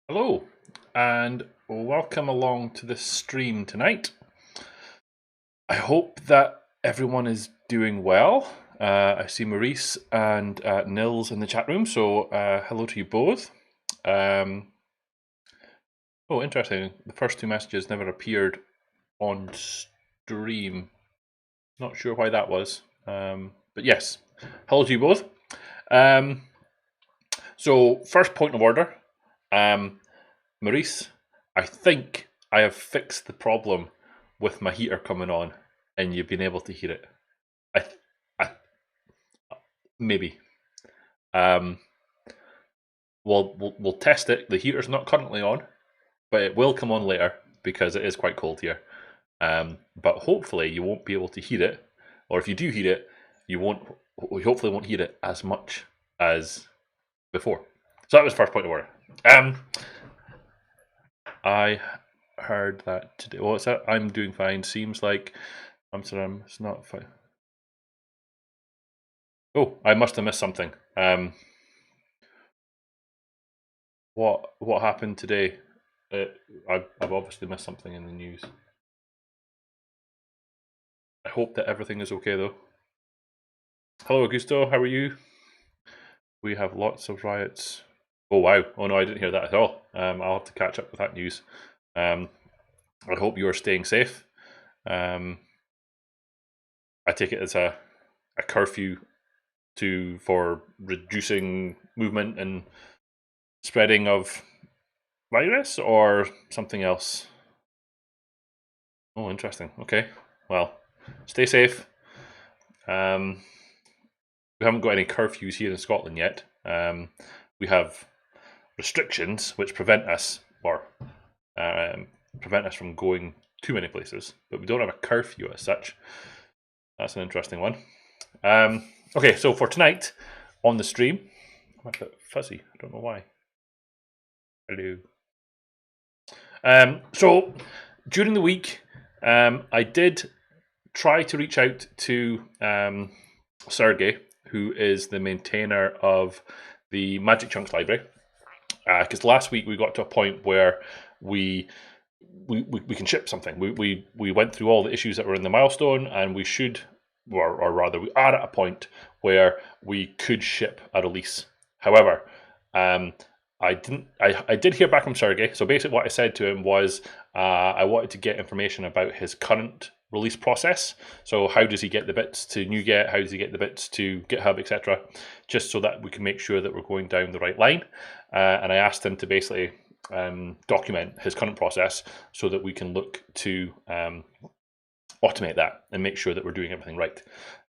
Hello, and welcome along to this stream tonight. I hope that everyone is doing well. I see Maurice and Nils in the chat room, so hello to you both. Oh, interesting. The first two messages never appeared on stream. Not sure why that was, but yes, hello to you both. So, first point of order. Maurice, I think I have fixed the problem with my heater coming on, and you've been able to hear it. I maybe. We'll test it. The heater's not currently on, but it will come on later because it is quite cold here. But hopefully you won't be able to hear it, or if you do hear it, you hopefully won't hear it as much as before. So that was the first point of order. I heard that today. What's that? I'm doing fine. Seems like Amsterdam is not fine. Oh, I must have missed something. What happened today? I've obviously missed something in the news. I hope that everything is okay though. Hello, Augusto. How are you? We have lots of riots. Oh wow! Oh no, I didn't hear that at all. I'll have to catch up with that news. I hope you are staying safe. I take it as a curfew for reducing movement and spreading of virus, or something else. Oh, interesting. Okay, well, stay safe. We haven't got any curfews here in Scotland yet. We have restrictions which prevent us from going too many places, but we don't have a curfew as such. That's an interesting one. Okay, so for tonight on the stream, I'm a bit fuzzy. I don't know why. Hello. So during the week, I did try to reach out to Sergey, who is the maintainer of the Magic Chunks library, because last week we got to a point where we can ship something. We went through all the issues that were in the milestone, and we should, or rather, we are at a point where we could ship a release. However, I did hear back from Sergey. So basically, what I said to him was, I wanted to get information about his current release process. So how does he get the bits to NuGet? How does he get the bits to GitHub, etc. Just so that we can make sure that we're going down the right line. And I asked him to basically document his current process so that we can look to automate that and make sure that we're doing everything right.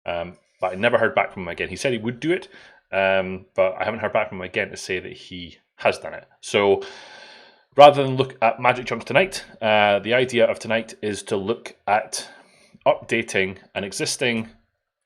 But I never heard back from him again. He said he would do it, but I haven't heard back from him again to say that he has done it. So rather than look at Magic Chunks tonight, the idea of tonight is to look at updating an existing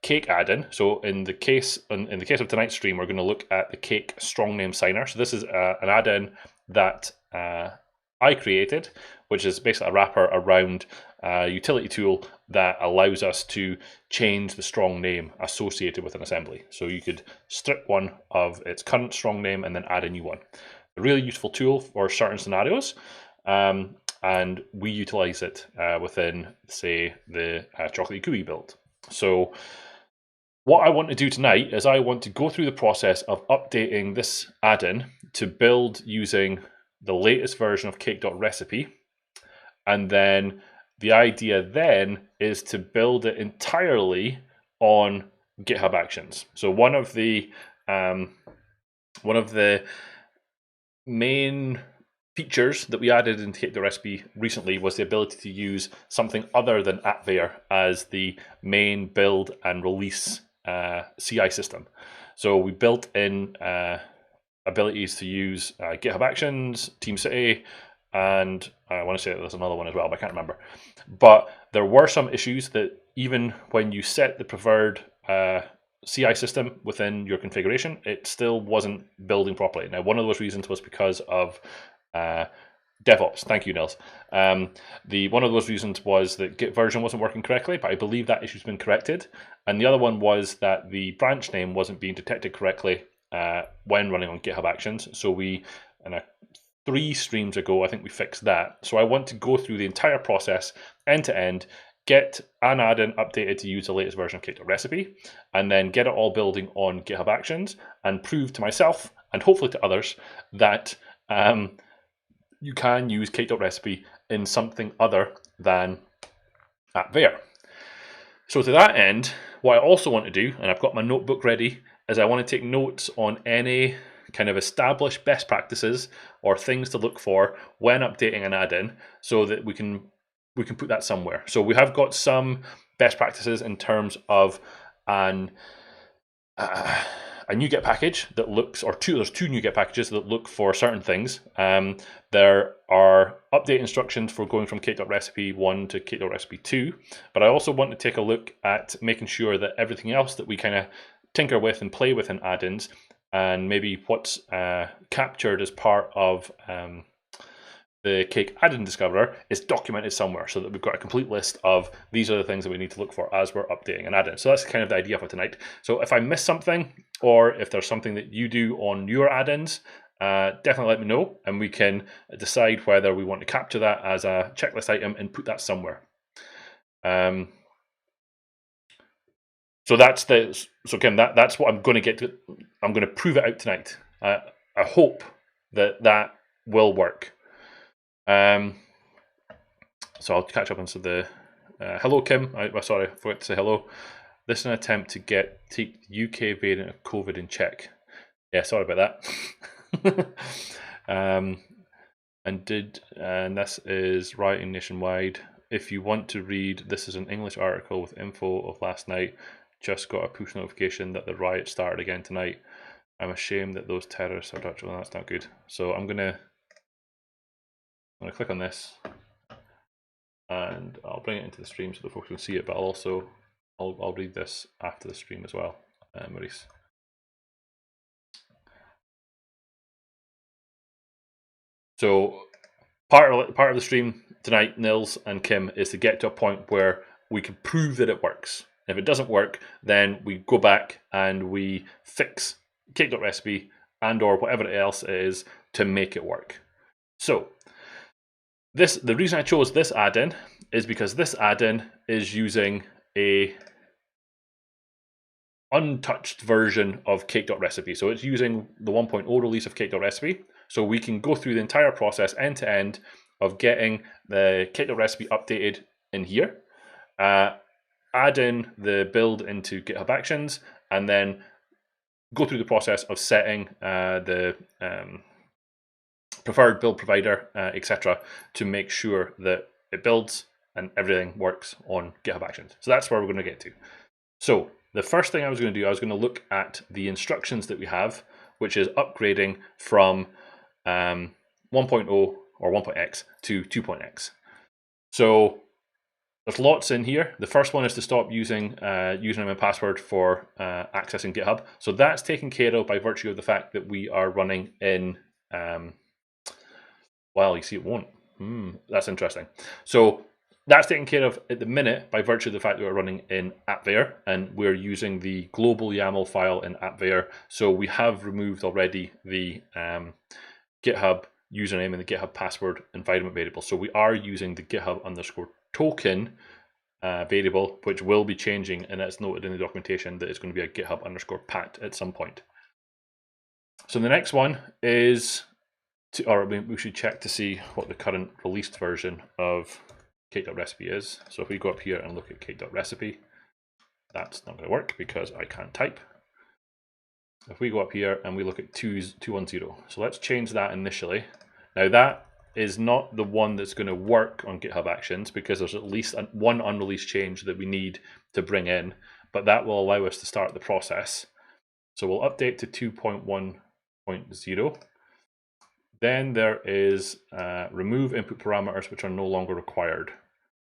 Cake add-in. So in the case of tonight's stream, we're going to look at the Cake strong name signer. So this is an add-in that I created, which is basically a wrapper around a utility tool that allows us to change the strong name associated with an assembly. So you could strip one of its current strong name and then add a new one. A really useful tool for certain scenarios, and we utilize it within, say, the Chocolate GUI build. So what I want to do tonight is I want to go through the process of updating this add-in to build using the latest version of Cake.Recipe, and then the idea then is to build it entirely on GitHub Actions. So one of the main features that we added into Cake.Recipe recently was the ability to use something other than AppVeyor as the main build and release CI system. So we built in abilities to use GitHub Actions, TeamCity, and I want to say there's another one as well, but I can't remember. But there were some issues that even when you set the preferred CI system within your configuration, it still wasn't building properly. Now, one of those reasons was because of DevOps. Thank you, Nils. One of those reasons was that Git version wasn't working correctly, but I believe that issue's been corrected. And the other one was that the branch name wasn't being detected correctly when running on GitHub Actions. So we, and 3 streams ago, I think we fixed that. So I want to go through the entire process end to end, get an add-in updated to use the latest version of Cake.Recipe, and then get it all building on GitHub Actions and prove to myself and hopefully to others that you can use Cake.Recipe in something other than AppVeyor. So to that end, what I also want to do, and I've got my notebook ready, is I want to take notes on any kind of established best practices or things to look for when updating an add-in, so that we can put that somewhere. So we have got some best practices in terms of a NuGet package that looks, there's two NuGet packages that look for certain things. There are update instructions for going from Cake.Recipe 1 to Cake.Recipe 2, but I also want to take a look at making sure that everything else that we kind of tinker with and play with in add-ins, and maybe what's captured as part of the Cake add-in discoverer is documented somewhere, so that we've got a complete list of these are the things that we need to look for as we're updating an add-in. So that's kind of the idea for tonight. So if I miss something, or if there's something that you do on your add-ins, definitely let me know, and we can decide whether we want to capture that as a checklist item and put that somewhere. So that's what I'm going to get to. I'm going to prove it out tonight. I hope that will work. So I'll catch up on the hello, Kim. Sorry, I forgot to say hello. This is an attempt to take the UK variant of COVID in check. Yeah, sorry about that. And this is rioting nationwide. If you want to read, this is an English article with info of last night. Just got a push notification that the riot started again tonight. I'm ashamed that those terrorists are Dutch. Well, that's not good. So I'm gonna click on this, and I'll bring it into the stream so the folks can see it. But I'll read this after the stream as well, Maurice. So part of the stream tonight, Nils and Kim, is to get to a point where we can prove that it works. If it doesn't work, then we go back and we fix Cake.Recipe and or whatever else it is to make it work. So the reason I chose this add-in is because this add-in is using a untouched version of Cake.Recipe. So it's using the 1.0 release of Cake.Recipe. So we can go through the entire process end to end of getting the Cake.Recipe updated in here, add in the build into GitHub Actions, and then go through the process of setting the preferred build provider, etc., to make sure that it builds and everything works on GitHub Actions. So that's where we're going to get to. So the first thing I was going to do, I was going to look at the instructions that we have, which is upgrading from 1.0 or 1.x to 2.x. So there's lots in here. The first one is to stop using username and password for accessing GitHub. So that's taken care of by virtue of the fact that we are running in, well, you see it won't. That's interesting. So that's taken care of at the minute by virtue of the fact that we're running in AppVeyor, and we're using the global YAML file in AppVeyor. So we have removed already the GitHub username and the GitHub password environment variable. So we are using the GitHub_token variable, which will be changing, and it's noted in the documentation that it's going to be a GitHub_pat at some point. So the next one is we should check to see what the current released version of Cake.Recipe is. So if we go up here and look at Cake.Recipe, that's not going to work because I can't type. If we go up here and we look at 210, so let's change that initially. Now that is not the one that's going to work on GitHub Actions because there's at least one unreleased change that we need to bring in, but that will allow us to start the process. So we'll update to 2.1.0. Then there is remove input parameters which are no longer required.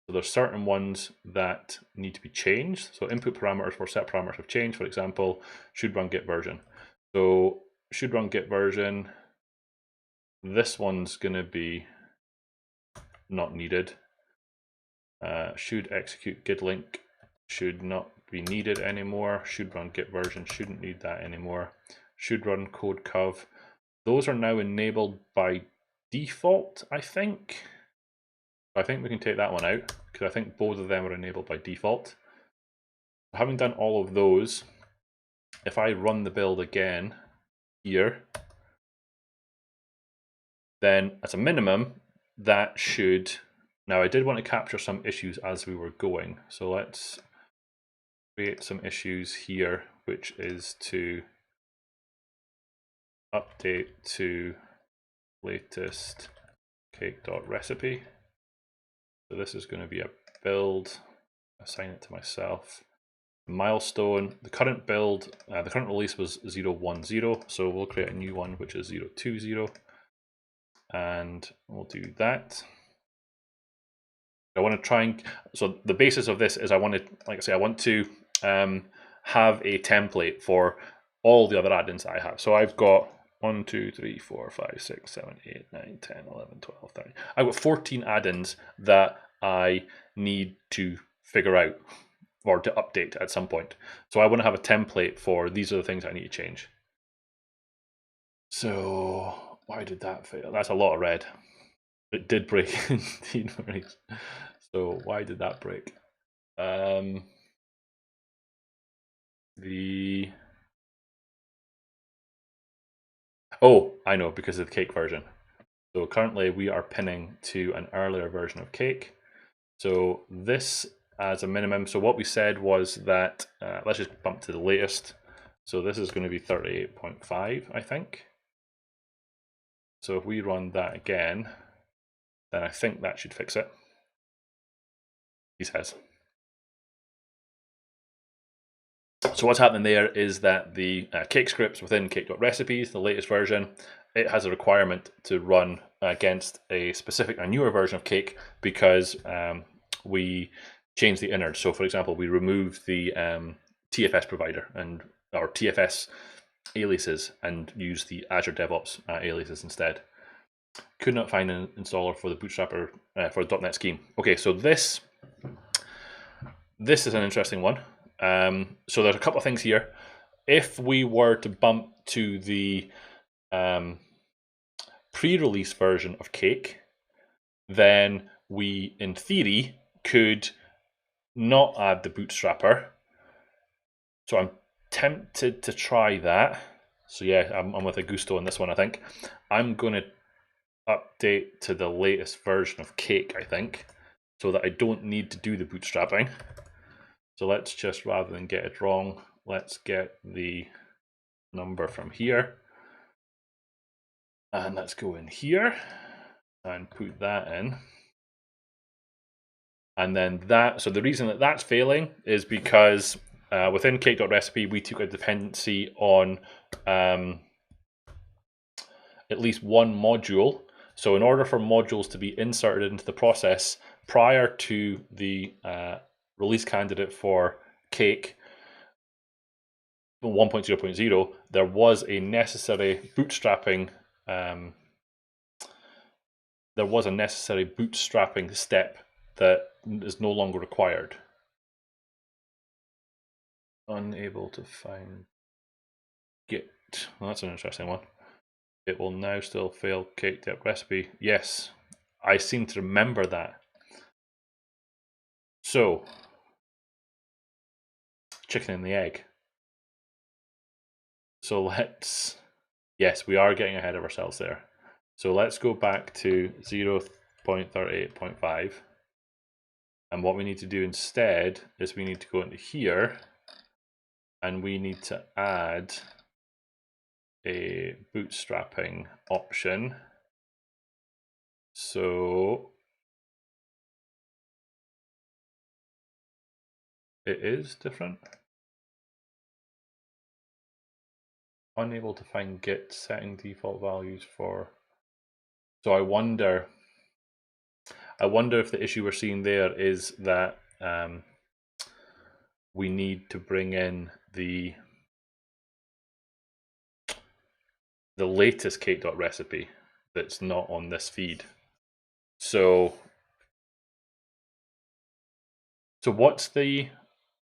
So there's certain ones that need to be changed. So input parameters for set parameters have changed. For example, should run git version. So should run git version. This one's going to be not needed. Should execute git link should not be needed anymore. Should run git version shouldn't need that anymore. Should run code cov. Those are now enabled by default, I think. I think we can take that one out because I think both of them are enabled by default. Having done all of those, if I run the build again here, then as a minimum, that should. Now I did want to capture some issues as we were going, so let's create some issues here, which is to update to latest Cake.Recipe. So this is going to be a build, assign it to myself. Milestone, the current build, the current release was 0.10, so we'll create a new one which is 0.20, and we'll do that. I want to try and, so the basis of this is I want to, like I say, I want to have a template for all the other add-ins that I have. So I've got 1, 2, 3, 4, 5, 6, 7, 8, 9, 10, 11, 12, 13. I've got 14 add-ins that I need to figure out or to update at some point. So I want to have a template for these are the things I need to change. So why did that fail? That's a lot of red. It did break indeed. So why did that break? Oh, I know, because of the Cake version. So currently we are pinning to an earlier version of Cake. So this as a minimum. So what we said was that let's just bump to the latest. So this is going to be 38.5, I think. So if we run that again, then I think that should fix it. He says. So what's happening there is that the Cake scripts within Cake.Recipes, the latest version, it has a requirement to run against a newer version of Cake because we changed the innards. So for example, we removed the TFS provider and our TFS aliases and used the Azure DevOps aliases instead. Could not find an installer for the Bootstrapper for the .NET scheme. Okay, so this is an interesting one. So there's a couple of things here. If we were to bump to the pre-release version of Cake, then we, in theory, could not add the Bootstrapper. So I'm tempted to try that. So yeah, I'm with a gusto on this one, I think. I'm going to update to the latest version of Cake, I think, so that I don't need to do the bootstrapping. So let's just, rather than get it wrong, let's get the number from here. And let's go in here and put that in. And then that, so the reason that that's failing is because within Cake.Recipe, we took a dependency on at least one module. So in order for modules to be inserted into the process prior to the release candidate for Cake 1.0.0, there was a necessary bootstrapping step that is no longer required. Unable to find Git. Well, that's an interesting one. It will now still fail Cake.Recipe. Yes, I seem to remember that. So, chicken and the egg. So let's, yes, we are getting ahead of ourselves there. So let's go back to 0.38.5. And what we need to do instead is we need to go into here and we need to add a bootstrapping option. So it is different. Unable to find Git setting default values for. So I wonder if the issue we're seeing there is that we need to bring in the latest Cake.Recipe that's not on this feed. So what was the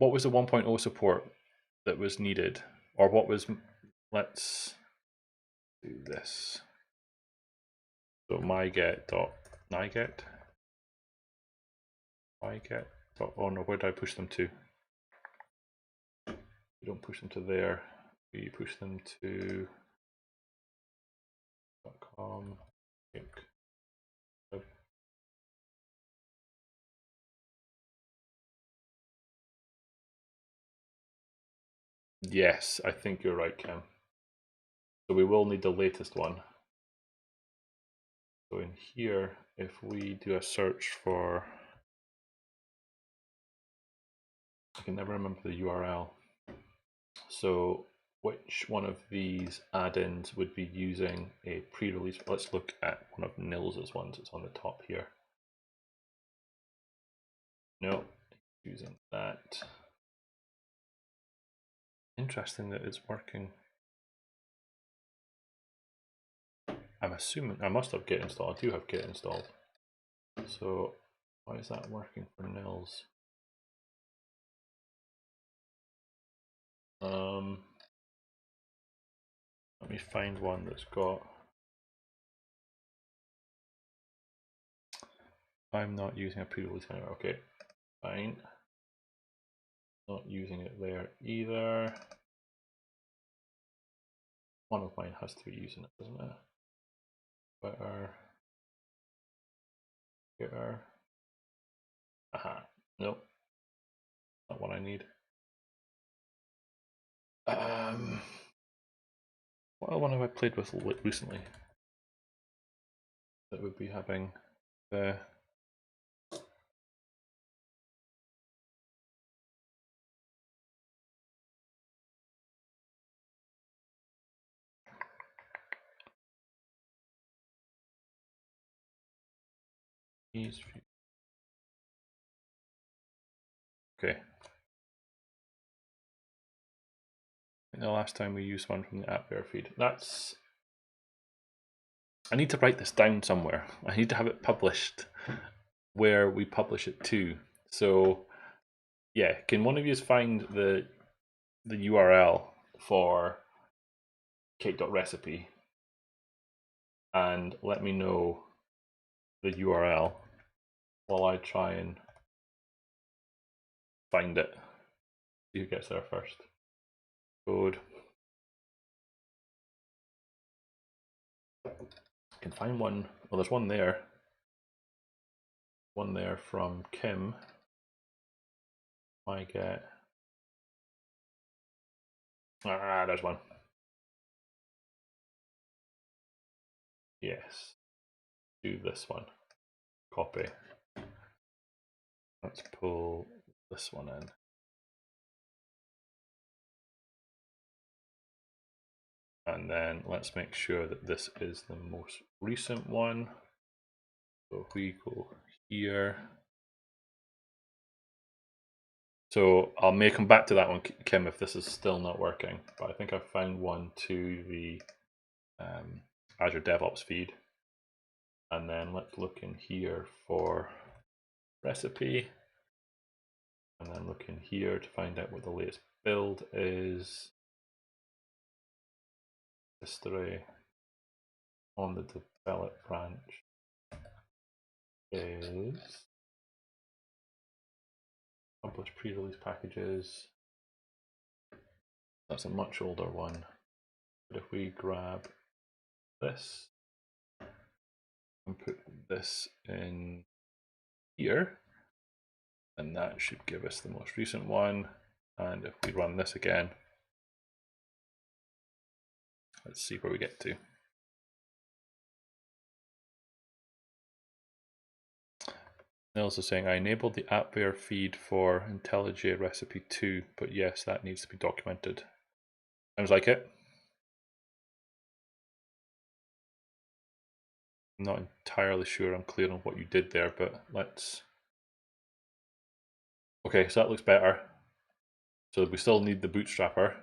1.0 support that was needed, or what was? Let's do this. So myget.nyget. Myget. Oh no, where did I push them to? We don't push them to there. We push them to .com. Yes, I think you're right, Kim. So we will need the latest one. So in here, if we do a search for, I can never remember the URL. So which one of these add-ins would be using a pre-release? Let's look at one of Nils's ones. It's on the top here. No, using that. Interesting that it's working. I'm assuming I must have Git installed. I do have Git installed. So why is that working for Nils? Let me find one that's got. I'm not using a pre-release anywhere. Okay, fine. Not using it there either. One of mine has to be using it, doesn't it? Getter. Aha. Nope. Not what I need. What one have I played with recently that would be having the okay. I think the last time we used one from the AppVeyor feed. I need to write this down somewhere. I need to have it published where we publish it to. So yeah, can one of you find the URL for Cake.Recipe and let me know the URL while I try and find it. See who gets there first. Code. I can find one. Well, there's one there. One there from Kim. I get. There's one. Yes. Do this one. Copy. Let's pull this one in. And then let's make sure that this is the most recent one. So if we go here. So I may come back to that one, Kim, if this is still not working. But I think I've found one to the Azure DevOps feed. And then let's look in here for recipe. And then look in here to find out what the latest build is. History on the develop branch is publish pre-release packages. That's a much older one. But if we grab this and put this in here, then that should give us the most recent one. And if we run this again, let's see where we get to. Nils is saying, I enabled the AppVeyor feed for IntelliJ recipe 2, but yes, that needs to be documented. Sounds like it. I'm not entirely sure I'm clear on what you did there, but let's. Okay, so that looks better. So we still need the bootstrapper.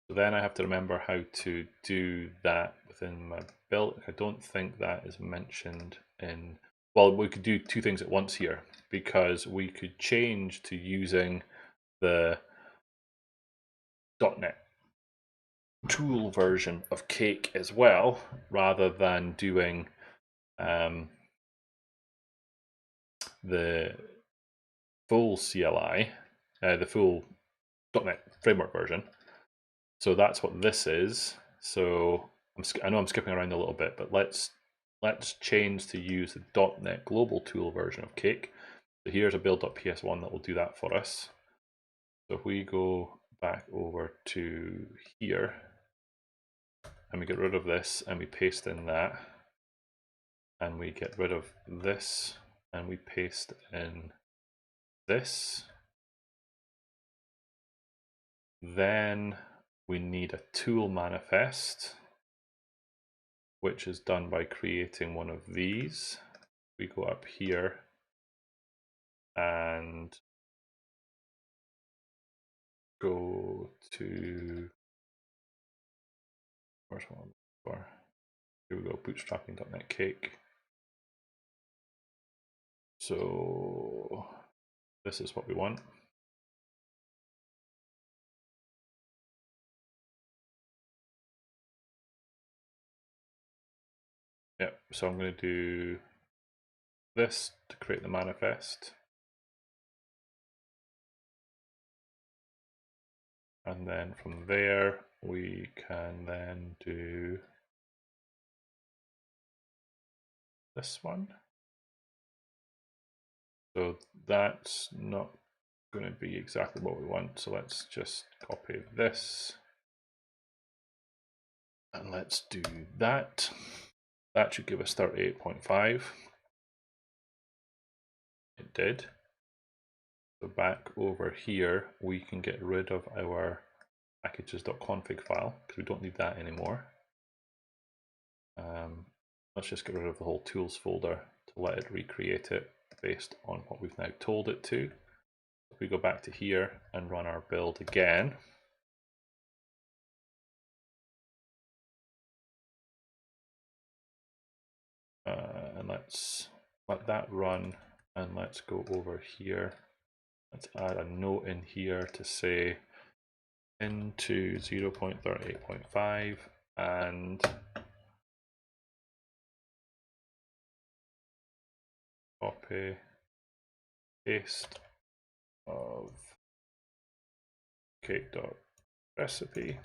So then I have to remember how to do that within my build. I don't think that is mentioned in. Well, we could do two things at once here because we could change to using the .NET tool version of Cake as well, rather than doing the full CLI, the full .NET framework version. So that's what this is. So I know I'm skipping around a little bit, but let's change to use the .NET Global Tool version of Cake. So here's a build.ps1 that will do that for us. So if we go back over to here and we get rid of this and we paste in that, and we get rid of this and we paste in this, then we need a tool manifest, which is done by creating one of these. We go up here and go to, where's one for? Here we go, bootstrapping.net Cake. So this is what we want. Yep, so I'm going to do this to create the manifest. And then from there, we can then do this one. So that's not going to be exactly what we want. So let's just copy this. And let's do that. That should give us 38.5. It did. So back over here, we can get rid of our packages.config file because we don't need that anymore. Let's just get rid of the whole tools folder to let it recreate it based on what we've now told it to. If we go back to here and run our build again, and let's let that run, and let's go over here. Let's add a note in here to say into 0.38.5 and copy paste of Cake.Recipe.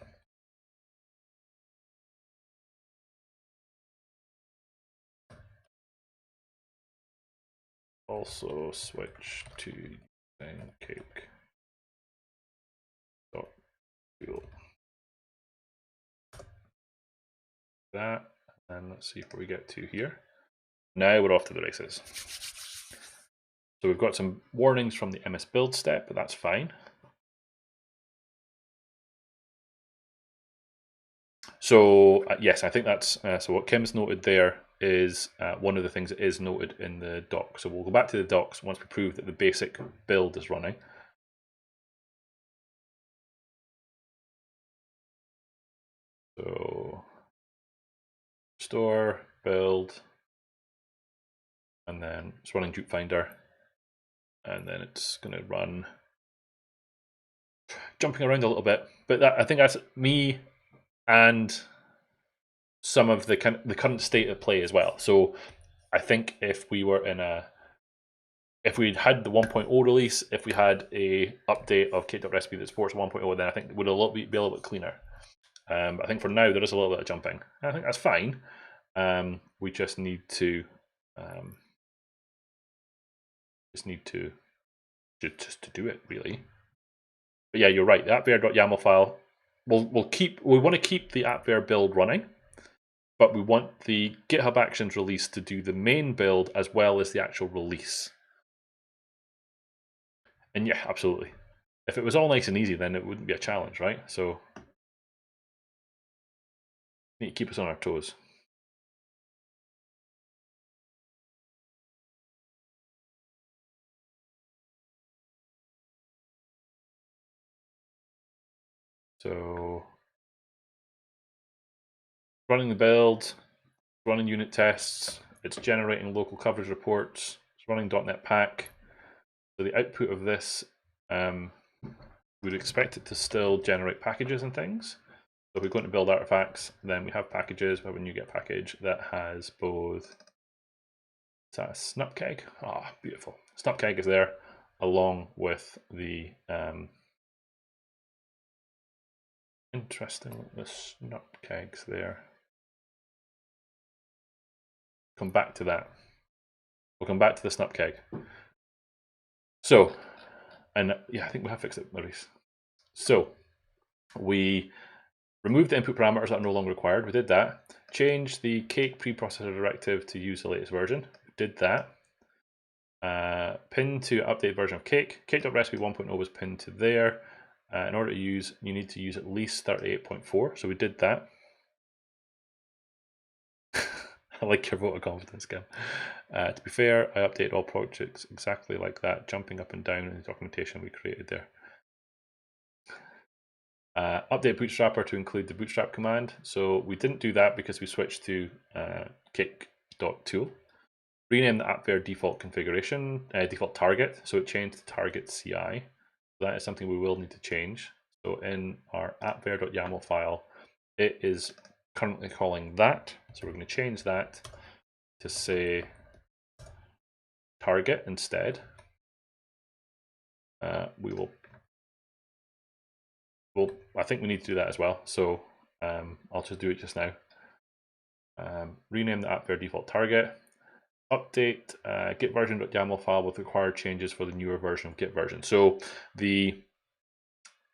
Also switch to Cake.tool. That, and let's see what we get to here. Now we're off to the races. So we've got some warnings from the MS build step, but that's fine. So yes, I think that's so what Kim's noted there is one of the things that is noted in the doc. So we'll go back to the docs once we prove that the basic build is running. So store, build, and then it's running Dupe Finder, and then it's going to run, jumping around a little bit, but I think that's me and some of the current state of play as well. So I think if we were if we'd had the 1.0 release, if we had a update of Cake.Recipe that supports 1.0, then I think it would be a little bit cleaner. I think for now there is a little bit of jumping. I think that's fine. We just need to just to do it really. But yeah, you're right. The AppVeyor.yaml file. We want to keep the AppVeyor build running, but we want the GitHub Actions release to do the main build as well as the actual release. And yeah, absolutely. If it was all nice and easy, then it wouldn't be a challenge, right? So need to keep us on our toes. So running the build, running unit tests, it's generating local coverage reports, it's running .NET Pack. So the output of this, we'd expect it to still generate packages and things. So if we go into build artifacts, then we have packages. We have a NuGet package that has both that a snap keg? Ah, oh, beautiful. Snap keg is there along with the interesting, the snap kegs there. Come back to that. We'll come back to the snap keg. So, and yeah, I think we have fixed it, Maurice. So we removed the input parameters that are no longer required. We did that. Changed the Cake preprocessor directive to use the latest version. We did that. Pin to update version of Cake. Cake.Recipe 1.0 was pinned to there. In order to use, you need to use at least 38.4. So we did that. I like your vote of confidence, Kim. To be fair, I updated all projects exactly like that, jumping up and down in the documentation we created there. Update Bootstrapper to include the bootstrap command. So we didn't do that because we switched to cake.tool. Rename the AppVeyor default configuration, default target. So it changed to target CI. That is something we will need to change. So in our appveyor.yaml file, it is currently calling that. So we're going to change that to say target instead. I think we need to do that as well. So I'll just do it just now. Rename the AppVeyor default target. Update git version.yaml file with required changes for the newer version of git version. So the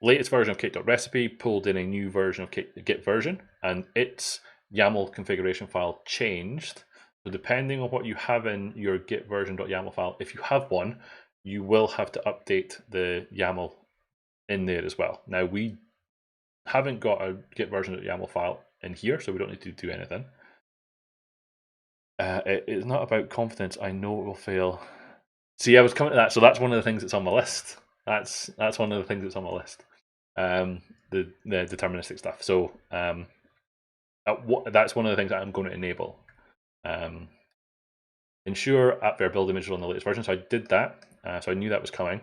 latest version of Cake.Recipe pulled in a new version of git version, and its YAML configuration file changed. So depending on what you have in your git version.yaml file, if you have one, you will have to update the YAML in there as well. Now we haven't got a git version.yaml file in here, so we don't need to do anything. It is not about confidence. I know it will fail. See, I was coming to that. So that's one of the things that's on my list. That's one of the things that's on my list. The deterministic stuff. So that's one of the things that I'm going to enable. Ensure AppVeyor build image on the latest version. So I did that. So I knew that was coming.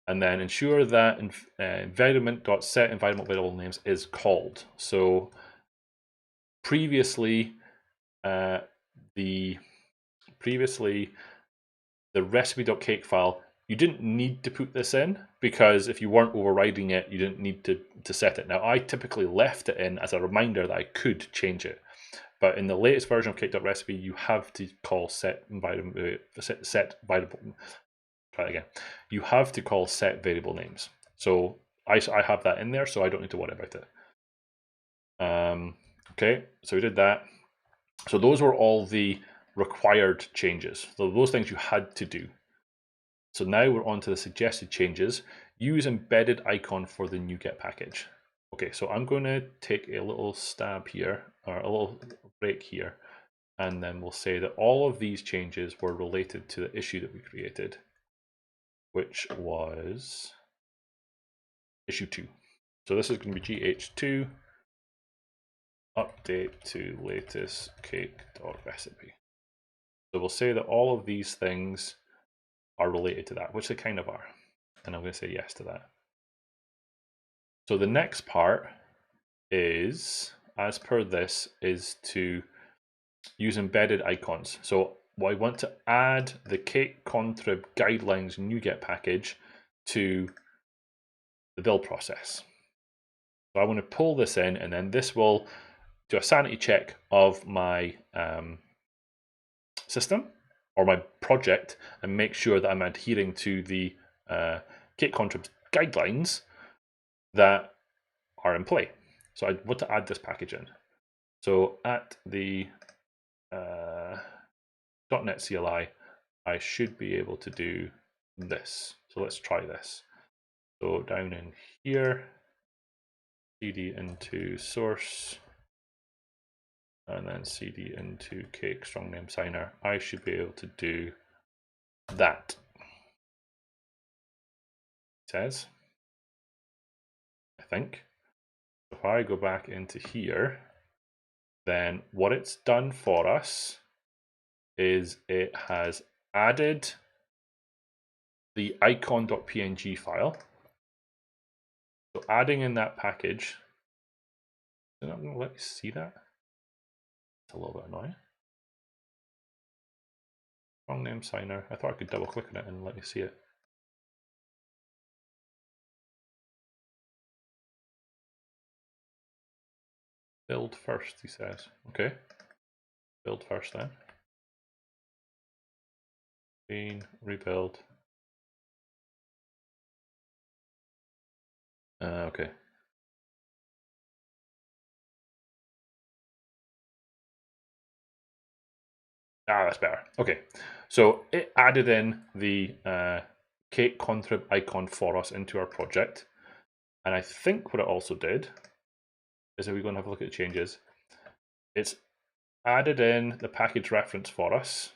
And then ensure that environment.set environment variable names is called. So previously, the recipe.cake file, you didn't need to put this in because if you weren't overriding it, you didn't need to set it. Now, I typically left it in as a reminder that I could change it. But in the latest version of Cake.Recipe, you have to call set variable. Try it again. You have to call set variable names. So I have that in there, so I don't need to worry about it. Okay, so we did that. So those were all the required changes. So those things you had to do. So now we're on to the suggested changes. Use embedded icon for the NuGet package. Okay, so I'm going to take a little stab here, or a little break here, and then we'll say that all of these changes were related to the issue that we created, which was issue 2. So this is going to be GH2 update to latest Cake.Recipe. So we'll say that all of these things are related to that, which they kind of are. And I'm going to say yes to that. So the next part is, as per this, is to use embedded icons. So I want to add the Cake contrib guidelines NuGet package to the build process. So I want to pull this in, and then this will do a sanity check of my system or my project and make sure that I'm adhering to the Cake contrib guidelines that are in play. So I want to add this package in. So at the .NET CLI, I should be able to do this. So let's try this. So down in here, cd into source, and then cd into Cake strong name signer. I should be able to do that. It says, I think. If I go back into here, then what it's done for us is it has added the icon.png file. So adding in that package, is it not going to let me see that? It's a little bit annoying. Wrong name signer. I thought I could double click on it and let me see it. Build first, he says. Okay. Build first then. Clean, rebuild. Okay. That's better. Okay. So it added in the Cake contrib icon for us into our project. And I think what it also did is, if we go and have a look at the changes, it's added in the package reference for us.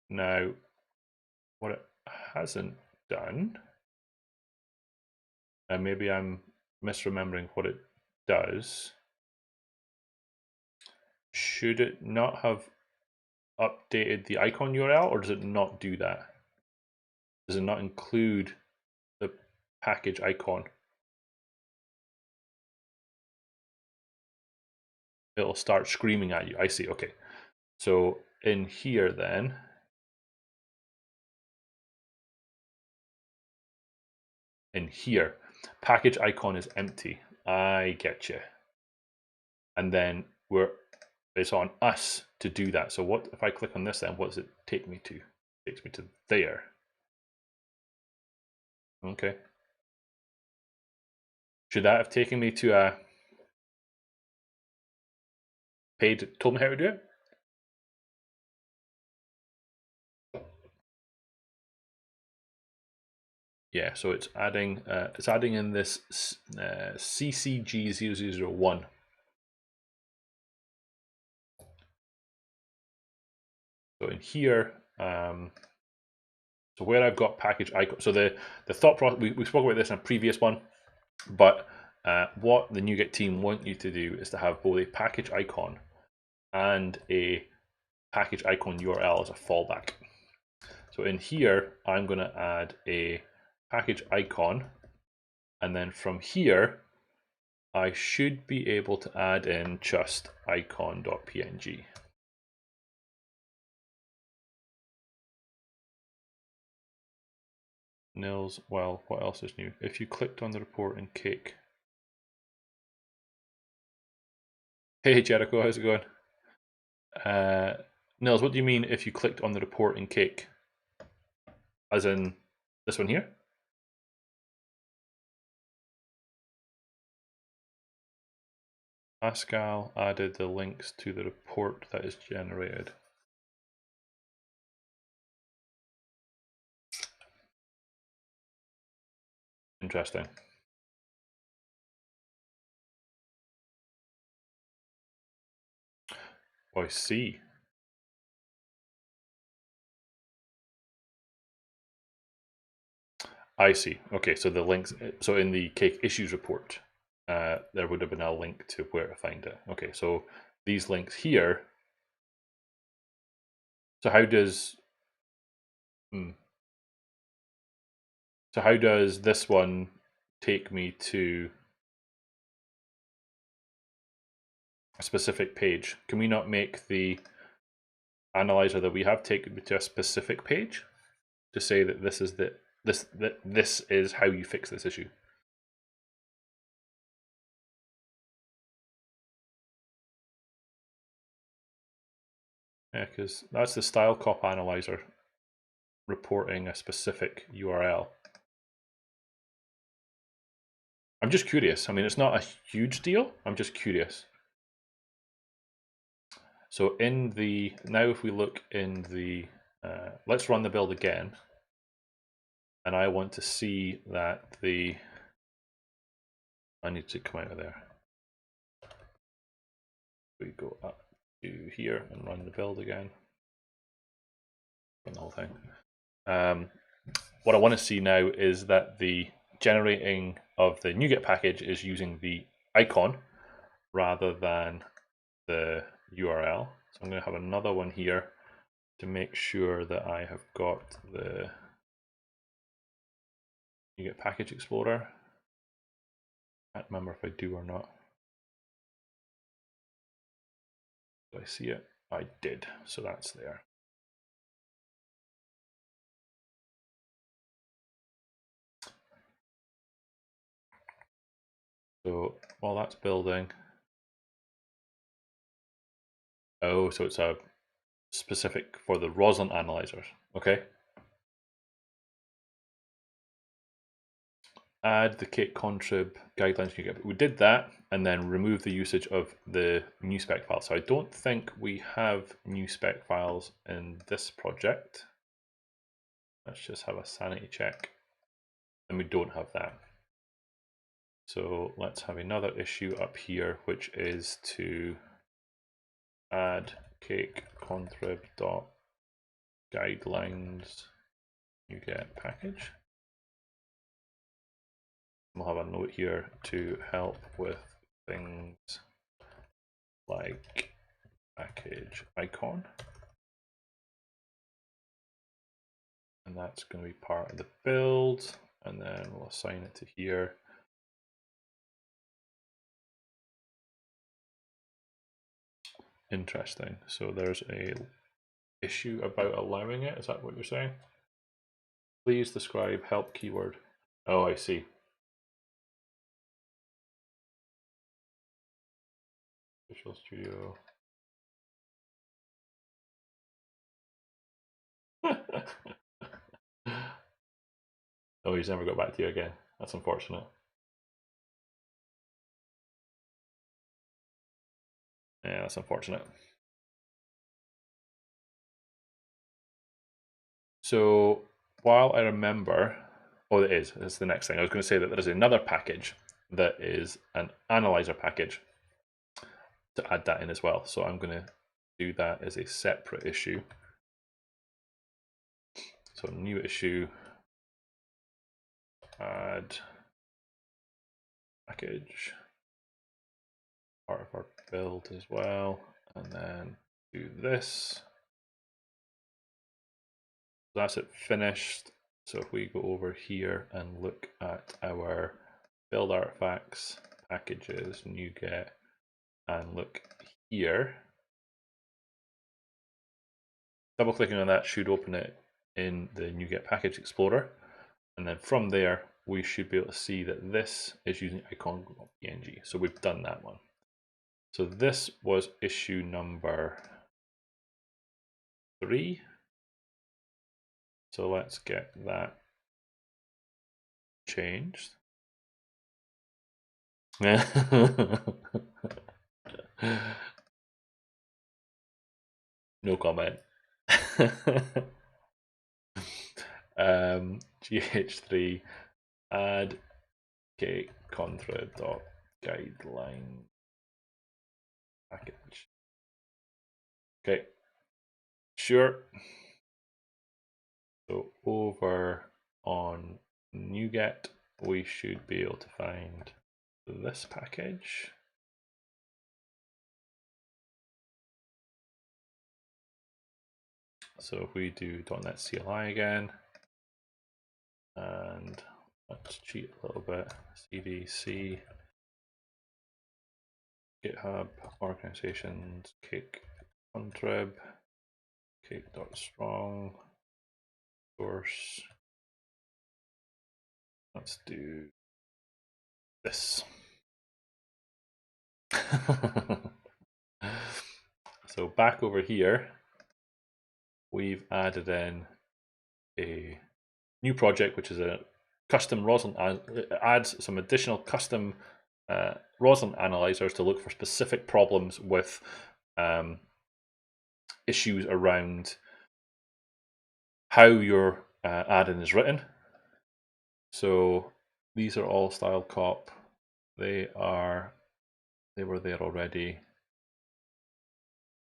Now, what it hasn't done, and maybe I'm misremembering what it does, should it not have updated the icon URL, or does it not do that? Does it not include the package icon? It'll start screaming at you. I see. Okay. So in here then, in here, package icon is empty. I get you. And then it's on us to do that. So what if I click on this then? What does it take me to? It takes me to there. Okay. Should that have taken me to a page that told me how to do it? Yeah, so it's adding in this CCG0001. So in here, so where I've got package icon, so the thought process, we spoke about this in a previous one, but what the NuGet team want you to do is to have both a package icon and a package icon URL as a fallback. So in here, I'm going to add a package icon, and then from here, I should be able to add in just icon.png. Nils, well, what else is new? If you clicked on the report in Cake. Hey Jericho, how's it going? Nils, what do you mean if you clicked on the report in Cake? As in this one here? Pascal added the links to the report that is generated. Interesting. Oh, I see. I see. Okay, so the links. So in the Cake issues report, there would have been a link to where to find it. Okay, so these links here. So how does? So how does this one take me to a specific page? Can we not make the analyzer that we have take me to a specific page to say that this is this is how you fix this issue? Yeah, because that's the style cop analyzer reporting a specific URL. I'm just curious. I mean, it's not a huge deal. I'm just curious. So in the, now if we look in the, let's run the build again. And I want to see that I need to come out of there. We go up to here and run the build again. Run the whole thing. What I want to see now is that the generating of the NuGet package is using the icon rather than the URL. So I'm going to have another one here to make sure that I have got the NuGet package explorer. I can't remember if I do or not. Do I see it? I did, so that's there. So while that's building, oh, so it's a specific for the Roslyn analyzers, okay. Add the Cake contrib guidelines you get. We did that and then remove the usage of the new spec file. So I don't think we have new spec files in this project. Let's just have a sanity check. And we don't have that. So let's have another issue up here, which is to add Cake contrib dot guidelines you get package. We'll have a note here to help with things like package icon. And that's going to be part of the build. And then we'll assign it to here. Interesting. So there's a issue about allowing it. Is that what you're saying? Please describe help keyword. Oh, I see. Visual Studio. Oh, he's never got back to you again. That's unfortunate. Yeah, that's unfortunate. So while I remember, oh, it is. That's the next thing. I was going to say that there's another package that is an analyzer package to add that in as well. So I'm going to do that as a separate issue. So new issue, add package, part of our build as well, and then do this. That's it finished. So if we go over here and look at our build artifacts, packages, NuGet, and look here, double clicking on that should open it in the NuGet package explorer. And then from there, we should be able to see that this is using icon.png. So we've done that one. So this was issue number 3. So let's get that changed. No comment. GH3 add Cake contrib dot guideline package. Okay, sure. So over on NuGet, we should be able to find this package. So if we do .NET CLI again, and let's cheat a little bit, cdc GitHub organizations Cake contrib cake.strong source. Let's do this. So back over here, we've added in a new project, which is a custom Roslyn. It adds some additional custom Roslyn analyzers to look for specific problems with issues around how your add-in is written. So these are all style cop. They were there already.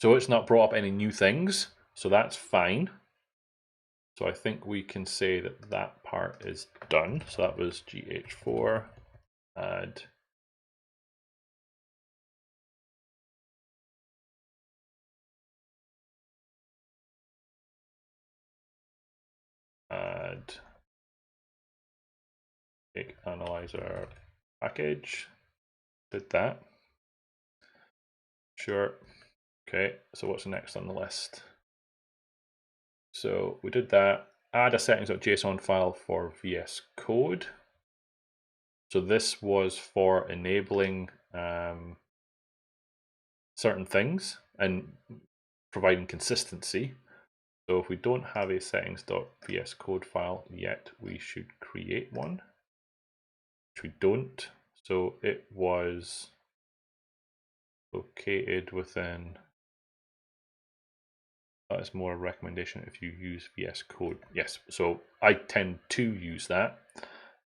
So it's not brought up any new things, so that's fine. So I think we can say that that part is done. So that was GH4 add Cake analyzer package. Did that. Sure. Okay, so what's next on the list? So we did that. Add a settings.json file for VS Code. So this was for enabling certain things and providing consistency. So if we don't have a settings.vs code file yet, we should create one, which we don't. So it was located within, that is more a recommendation if you use VS Code. Yes, so I tend to use that.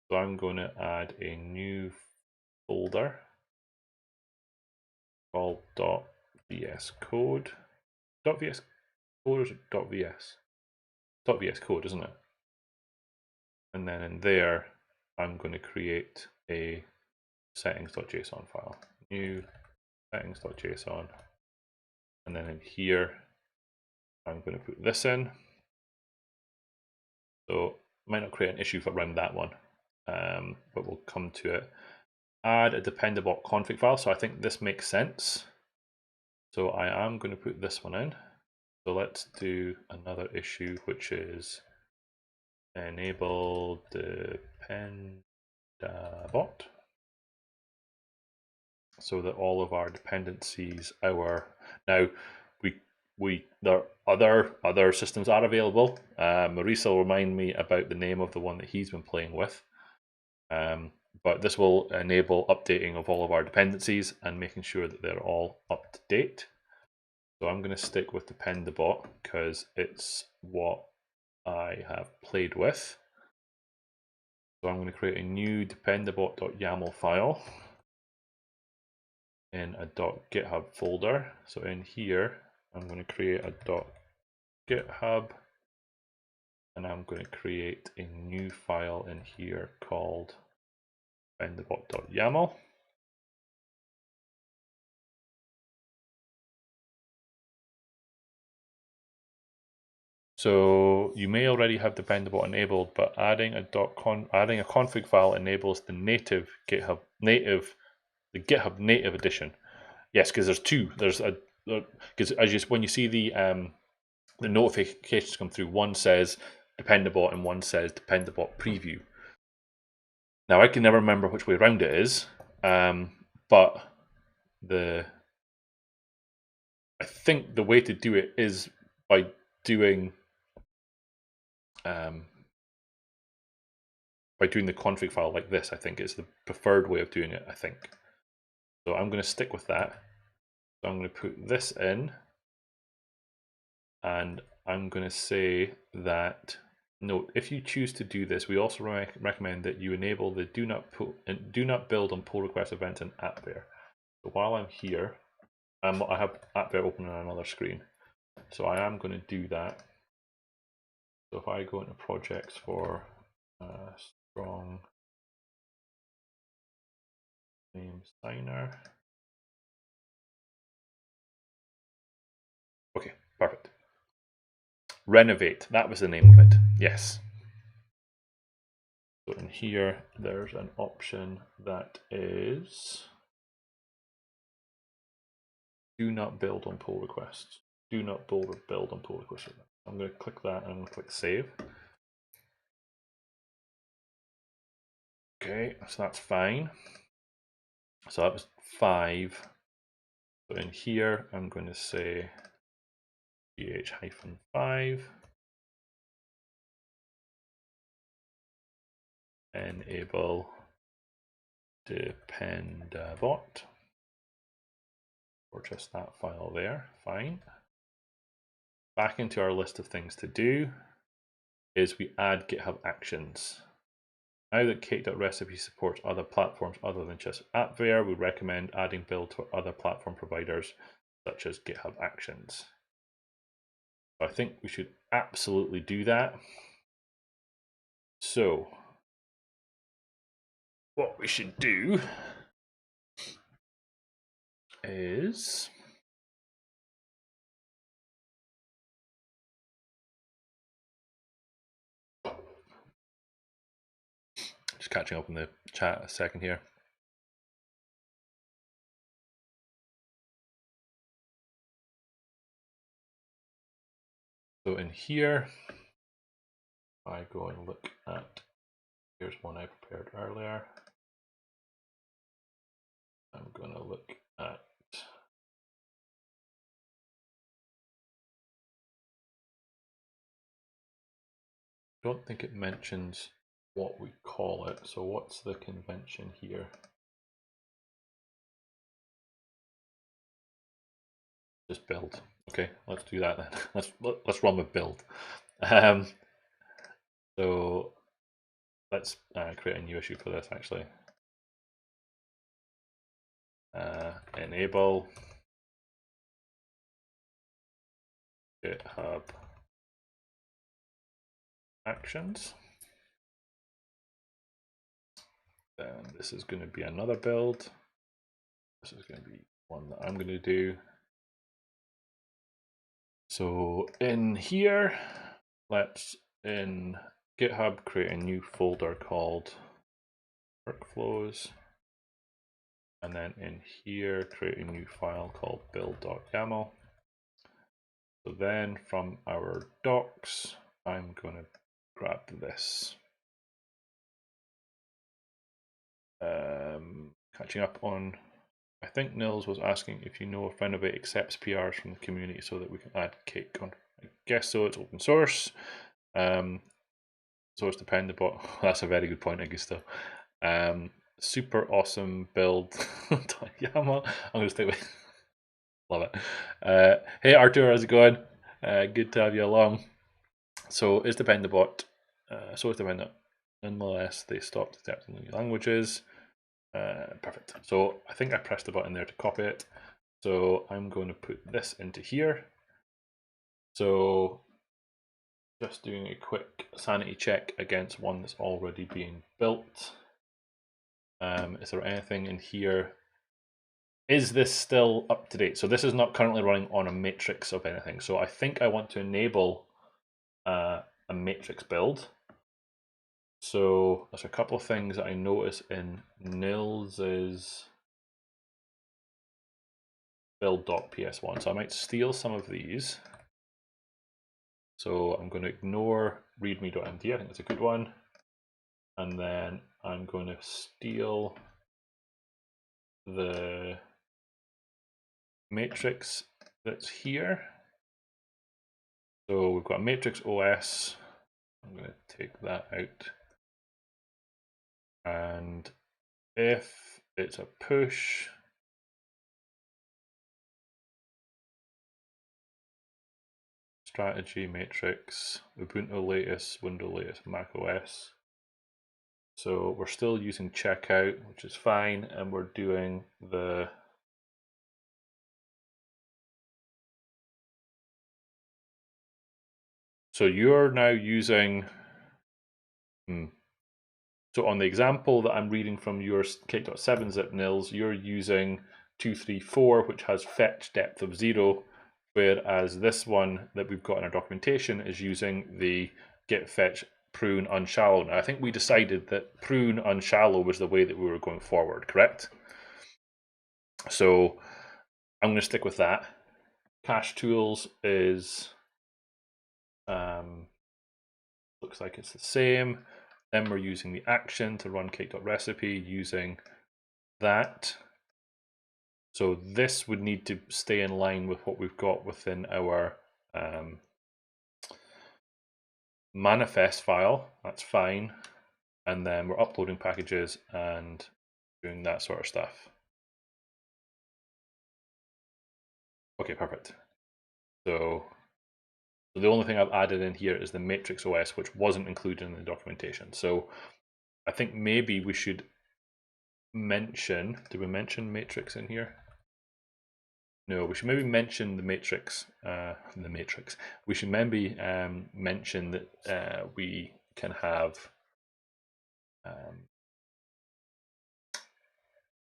So I'm going to add a new folder called .vs code. .vs code or is it .vs? .vs code, isn't it? And then in there, I'm going to create a settings.json file. New settings.json. And then in here, I'm going to put this in. So might not create an issue around that one, but we'll come to it. Add a dependabot config file. So I think this makes sense. So I am going to put this one in. So let's do another issue, which is enable dependabot, so that all of our dependencies, now there are other systems are available. Maurice will remind me about the name of the one that he's been playing with. But this will enable updating of all of our dependencies and making sure that they're all up to date. So I'm going to stick with dependabot because it's what I have played with. So I'm going to create a new dependabot.yaml file in a .github folder. So in here, I'm going to create a .github, and I'm going to create a new file in here called dependabot.yaml. So you may already have dependabot enabled, but adding a config file enables the GitHub native edition. Yes, because there's two. There's a because when you see the notifications come through, one says dependabot and one says dependabot preview. Now I can never remember which way around it is, but I think the way to do it is by doing the config file like this. I think it's the preferred way of doing it, I think. So I'm going to stick with that. So I'm going to put this in, and I'm going to say that, note, if you choose to do this, we also recommend that you enable the do not build on pull request events in AppVeyor. So while I'm here, I have AppVeyor open on another screen. So I am going to do that. So if I go into projects for strong name signer. Okay, perfect. Renovate, that was the name of it. Yes. So in here, there's an option that is do not build on pull requests. Do not build on pull requests. I'm going to click that and I'm going to click save. Okay, so that's fine. So that was 5. So in here, I'm going to say gh-5 enable dependabot, or just that file there. Fine. Back into our list of things to do is we add GitHub Actions. Now that Cake.Recipe supports other platforms other than just AppVeyor, we recommend adding builds for other platform providers such as GitHub Actions. So I think we should absolutely do that. So what we should do is just catching up in the chat a second here. So in here, I go and look at, here's one I prepared earlier. I'm going to look at don't think it mentions what we call it. So what's the convention here? Just build. Okay, let's do that then. Let's run with build. So let's create a new issue for this actually. Enable GitHub Actions. Then this is going to be another build. This is going to be one that I'm going to do. So in here, let's in GitHub create a new folder called workflows. And then in here, create a new file called build.yaml. So then from our docs, I'm going to grab this. Catching up on, I think Nils was asking if you know if Renovate accepts PRs from the community so that we can add Cake on. I guess so, it's open source. Source dependable. That's a very good point, Augusto. Super awesome build. YAML. I'm going to stay with. Love it. Hey Artur, how's it going? Good to have you along. So is dependabot. So is dependent. Nonetheless, they stopped accepting new languages. Perfect. So I think I pressed the button there to copy it. So I'm going to put this into here. So just doing a quick sanity check against one that's already being built. Is there anything in here? Is this still up to date? So this is not currently running on a matrix of anything. So I think I want to enable a matrix build. So there's a couple of things that I notice in Nils's build.ps1. So I might steal some of these. So I'm going to ignore readme.md. I think it's a good one. And then I'm going to steal the matrix that's here. So we've got matrix OS. I'm going to take that out. And if it's a push, strategy matrix, Ubuntu latest, Windows latest, Mac OS. So we're still using checkout, which is fine, and we're doing the so you're now using so on the example that I'm reading from your Cake.7 zip Nils, you're using 234, which has fetch depth of 0, whereas this one that we've got in our documentation is using the get fetch prune unshallow. Now I think we decided that prune unshallow was the way that we were going forward, correct? So I'm going to stick with that. Cache tools is looks like it's the same. Then we're using the action to run Cake.Recipe using that. So this would need to stay in line with what we've got within our manifest file. That's fine. And then we're uploading packages and doing that sort of stuff. Okay, perfect. So the only thing I've added in here is the matrix OS, which wasn't included in the documentation. So I think maybe we should mention, did we mention matrix in here? No, we should maybe mention the matrix. We should maybe mention that we can have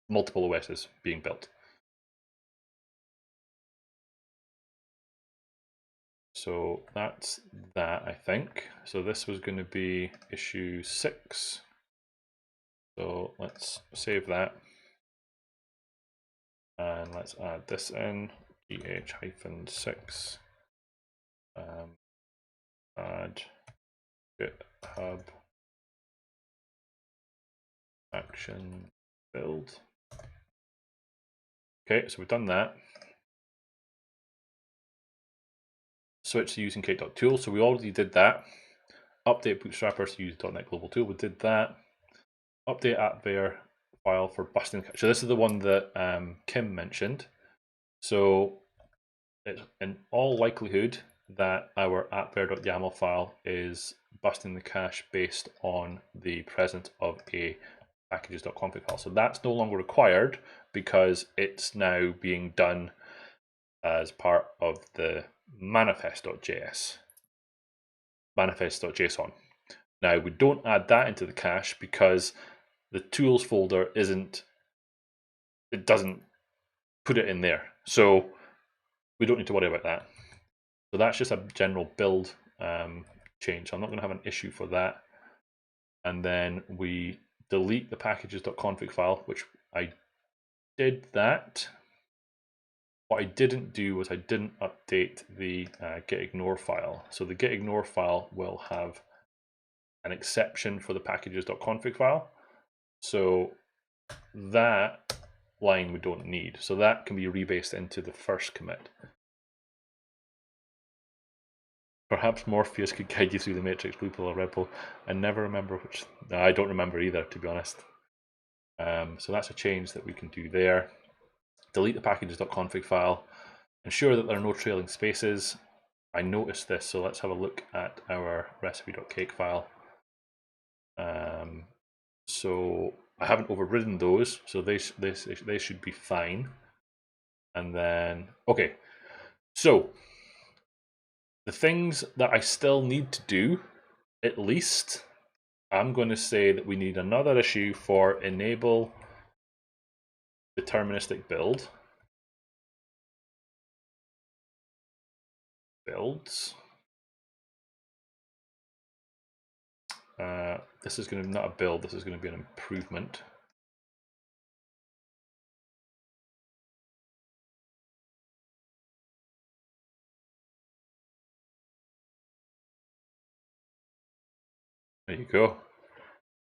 multiple OSs being built. So that's that, I think. So this was going to be issue 6. So let's save that. And let's add this in, gh-6. add GitHub Action build. Okay, so we've done that. Switch to using Cake.tool. So we already did that. Update Bootstrapper to use .NET Global Tool. We did that. Update AppVeyor file for busting. So this is the one that Kim mentioned. So it's in all likelihood that our AppVeyor.yaml file is busting the cache based on the presence of a packages.config file. So that's no longer required because it's now being done as part of the manifest.js, manifest.json. Now we don't add that into the cache because the tools folder it doesn't put it in there. So we don't need to worry about that. So that's just a general build change. So I'm not going to have an issue for that. And then we delete the packages.config file, which I did that. What I didn't do was I didn't update the gitignore file. So the gitignore file will have an exception for the packages.config file. So that line we don't need. So that can be rebased into the first commit. Perhaps Morpheus could guide you through the matrix, blue pill or red pill. I never remember which. No, I don't remember either, to be honest. So that's a change that we can do there. Delete the packages.config file. Ensure that there are no trailing spaces. I noticed this, so let's have a look at our recipe.cake file. So I haven't overridden those, so they should be fine. And then, okay, so the things that I still need to do, at least, I'm going to say that we need another issue for enable deterministic builds. This is going to be not a build, this is going to be an improvement. There you go.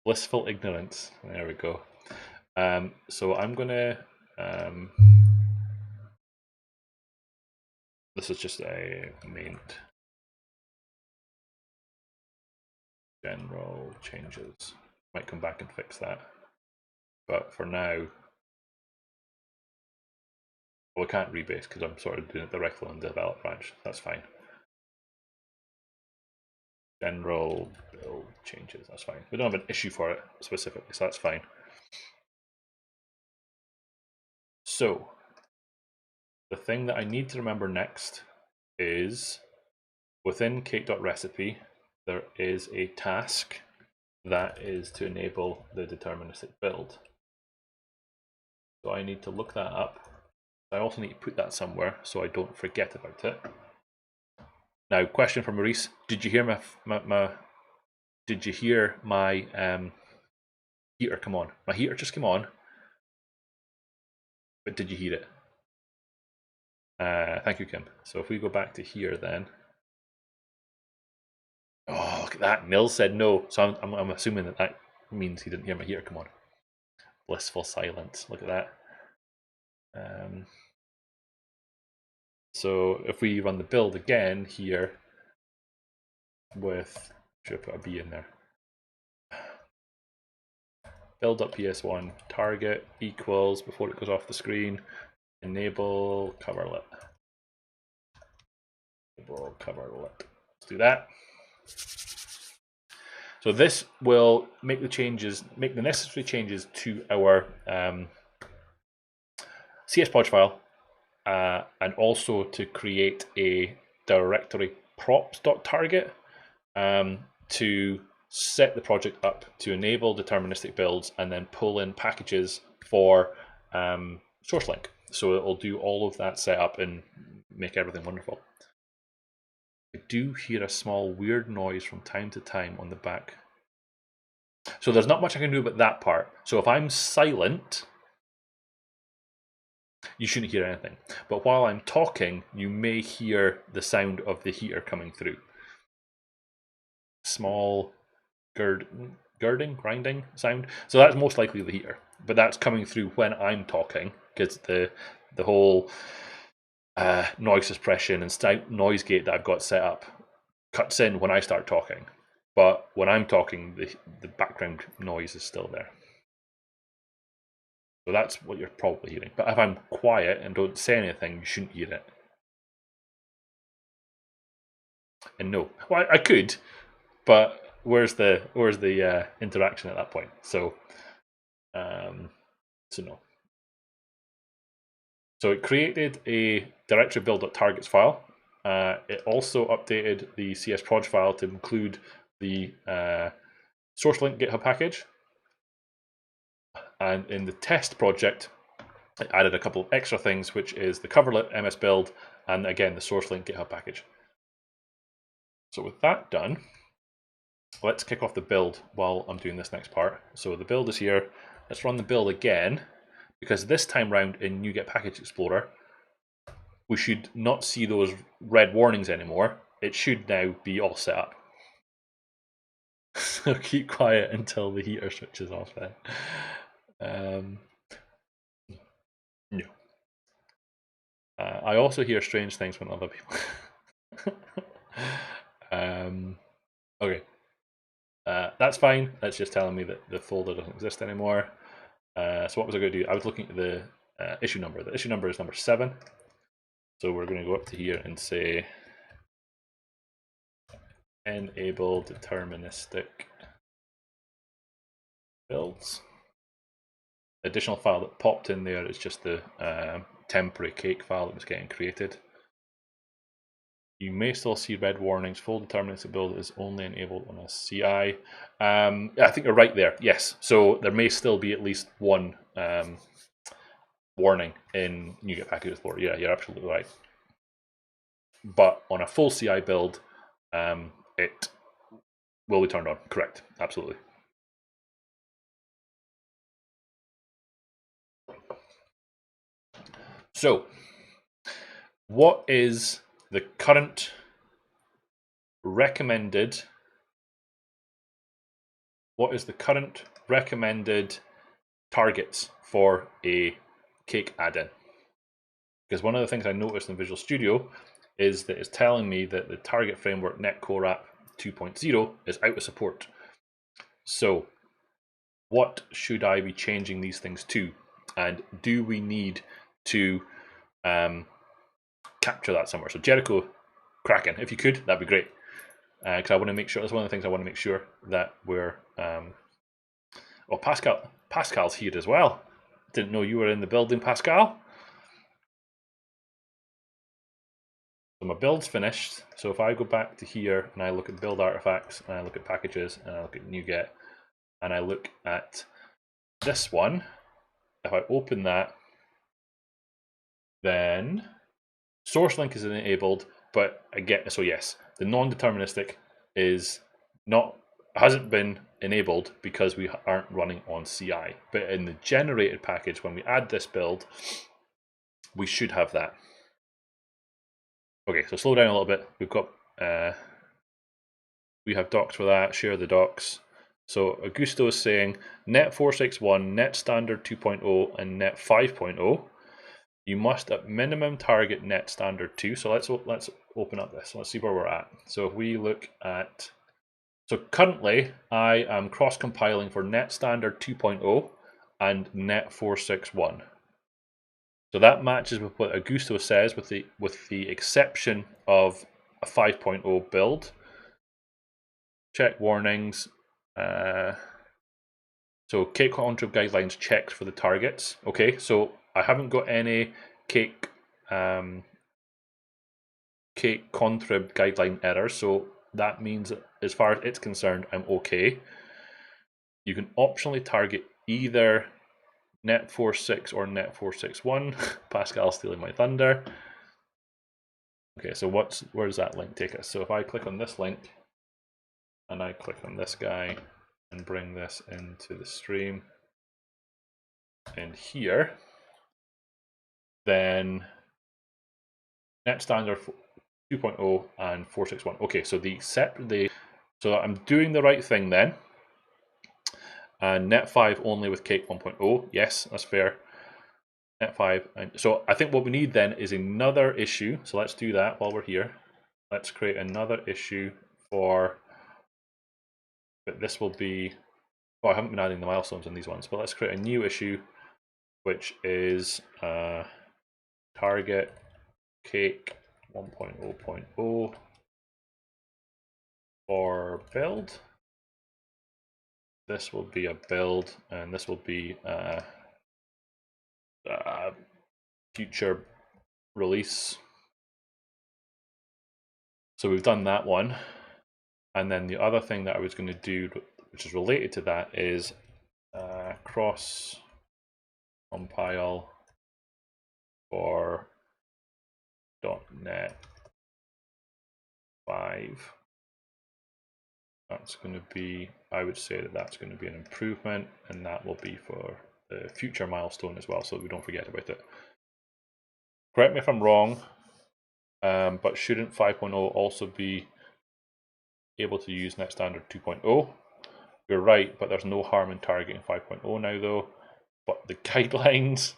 Blissful ignorance. There we go. So I'm going to... this is just a main general changes. Might come back and fix that. But for now, well, we can't rebase because I'm sort of doing it directly on the develop branch. That's fine. General build changes, that's fine. We don't have an issue for it specifically, so that's fine. So the thing that I need to remember next is within Cake.Recipe, there is a task that is to enable the deterministic build. So I need to look that up. I also need to put that somewhere so I don't forget about it. Now, question from Maurice: did you hear my heater come on? My heater just came on, but did you hear it? Thank you, Kim. So if we go back to here, then. Oh, look at that. Nils said no. So I'm assuming that means he didn't hear my heater come on. Blissful silence. Look at that. So if we run the build again here with, should I put a B in there? Build.ps1 target equals, before it goes off the screen, enable coverlet. Enable coverlet. Let's do that. So this will make the necessary changes to our CSPodge file, and also to create a directory props.target to set the project up to enable deterministic builds and then pull in packages for SourceLink. So it will do all of that setup and make everything wonderful. I do hear a small weird noise from time to time on the back. So there's not much I can do about that part. So if I'm silent, you shouldn't hear anything. But while I'm talking, you may hear the sound of the heater coming through. small grinding sound. So that's most likely the heater, but that's coming through when I'm talking because the whole noise suppression and noise gate that I've got set up cuts in when I start talking. But when I'm talking, the background noise is still there. So that's what you're probably hearing. But if I'm quiet and don't say anything, you shouldn't hear it. And no, well, I could, but where's the interaction at that point? So no. So it created a directory build.targets file. It also updated the csproj file to include the source link GitHub package. And in the test project, it added a couple of extra things, which is the coverlet MS build, and again, the source link GitHub package. So with that done, let's kick off the build while I'm doing this next part. So the build is here. Let's run the build again, because this time round in NuGet Package Explorer, we should not see those red warnings anymore. It should now be all set up. So keep quiet until the heater switches off then. No. I also hear strange things from other people. Okay. That's fine. That's just telling me that the folder doesn't exist anymore. So what was I going to do? I was looking at the issue number. The issue number is number 7. So we're going to go up to here and say enable deterministic builds. The additional file that popped in there is just the temporary cake file that was getting created. You may still see red warnings. Full deterministic build is only enabled on a CI. I think you're right there. Yes. So there may still be at least one warning in NuGet Package Explorer. Yeah, you're absolutely right. But on a full CI build, it will be turned on. Correct. Absolutely. So, what is the current recommended? What is the current recommended targets for a cake add-in? Because one of the things I noticed in Visual Studio is that it's telling me that the target framework Netcore App 2.0 is out of support. So what should I be changing these things to? And do we need to capture that somewhere? So Jericho Kraken, if you could, that'd be great. Because I want to make sure, that's one of the things I want to make sure that we're... well, Pascal's here as well. Didn't know you were in the building, Pascal. So my build's finished. So if I go back to here and I look at build artifacts and I look at packages and I look at NuGet and I look at this one, if I open that, then source link is enabled, but again, so yes, the non-deterministic hasn't been enabled because we aren't running on CI. But in the generated package, when we add this build, we should have that. Okay, so slow down a little bit. We've got we have docs for that. Share the docs. So Augusto is saying net 461, net standard 2.0, and net 5.0. You must at minimum target net standard 2. So let's open up this. Let's see where we're at. So if we look at, so currently I am cross compiling for net standard 2.0 and net 461. So that matches with what Augusto says, with the exception of a 5.0 build. Check warnings. So cake contrib guidelines checked for the targets. Okay, so I haven't got any cake contrib guideline errors, so that means that as far as it's concerned, I'm okay. You can optionally target either net 46 or net 461. Pascal stealing my thunder. Okay, so where does that link take us? So if I click on this link and I click on this guy and bring this into the stream in here, then net standard 2.0 and 461. Okay, so the So I'm doing the right thing then. And net5 only with Cake 1.0. Yes, that's fair. Net5. And so I think what we need then is another issue. So let's do that while we're here. Let's create another issue for, but this will be, oh, I haven't been adding the milestones in these ones, but let's create a new issue, which is target Cake 1.0.0 for build. This will be a build, and this will be future release. So we've done that one. And then the other thing that I was going to do, which is related to that, is cross compile for .NET 5. That's going to be, I would say that that's going to be an improvement, and that will be for the future milestone as well, so we don't forget about it. Correct me if I'm wrong, but shouldn't 5.0 also be able to use Net Standard 2.0? You're right, but there's no harm in targeting 5.0 now though. But the guidelines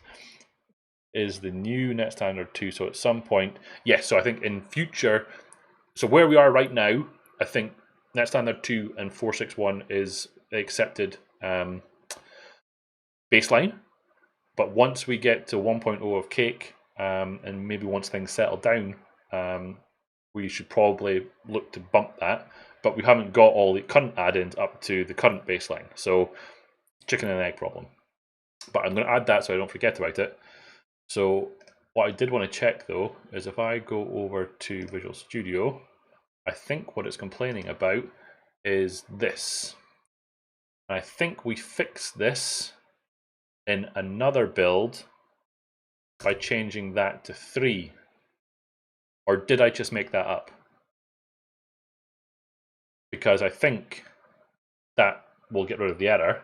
is the new Net Standard 2, so at some point, yes, so I think in future, so where we are right now, I think Net Standard 2 and 4.6.1 is accepted baseline, but once we get to 1.0 of Cake, and maybe once things settle down, we should probably look to bump that, but we haven't got all the current add-ins up to the current baseline, so chicken and egg problem. But I'm going to add that so I don't forget about it. So what I did want to check though is if I go over to Visual Studio, I think what it's complaining about is this. And I think we fixed this in another build by changing that to 3. Or did I just make that up? Because I think that will get rid of the error,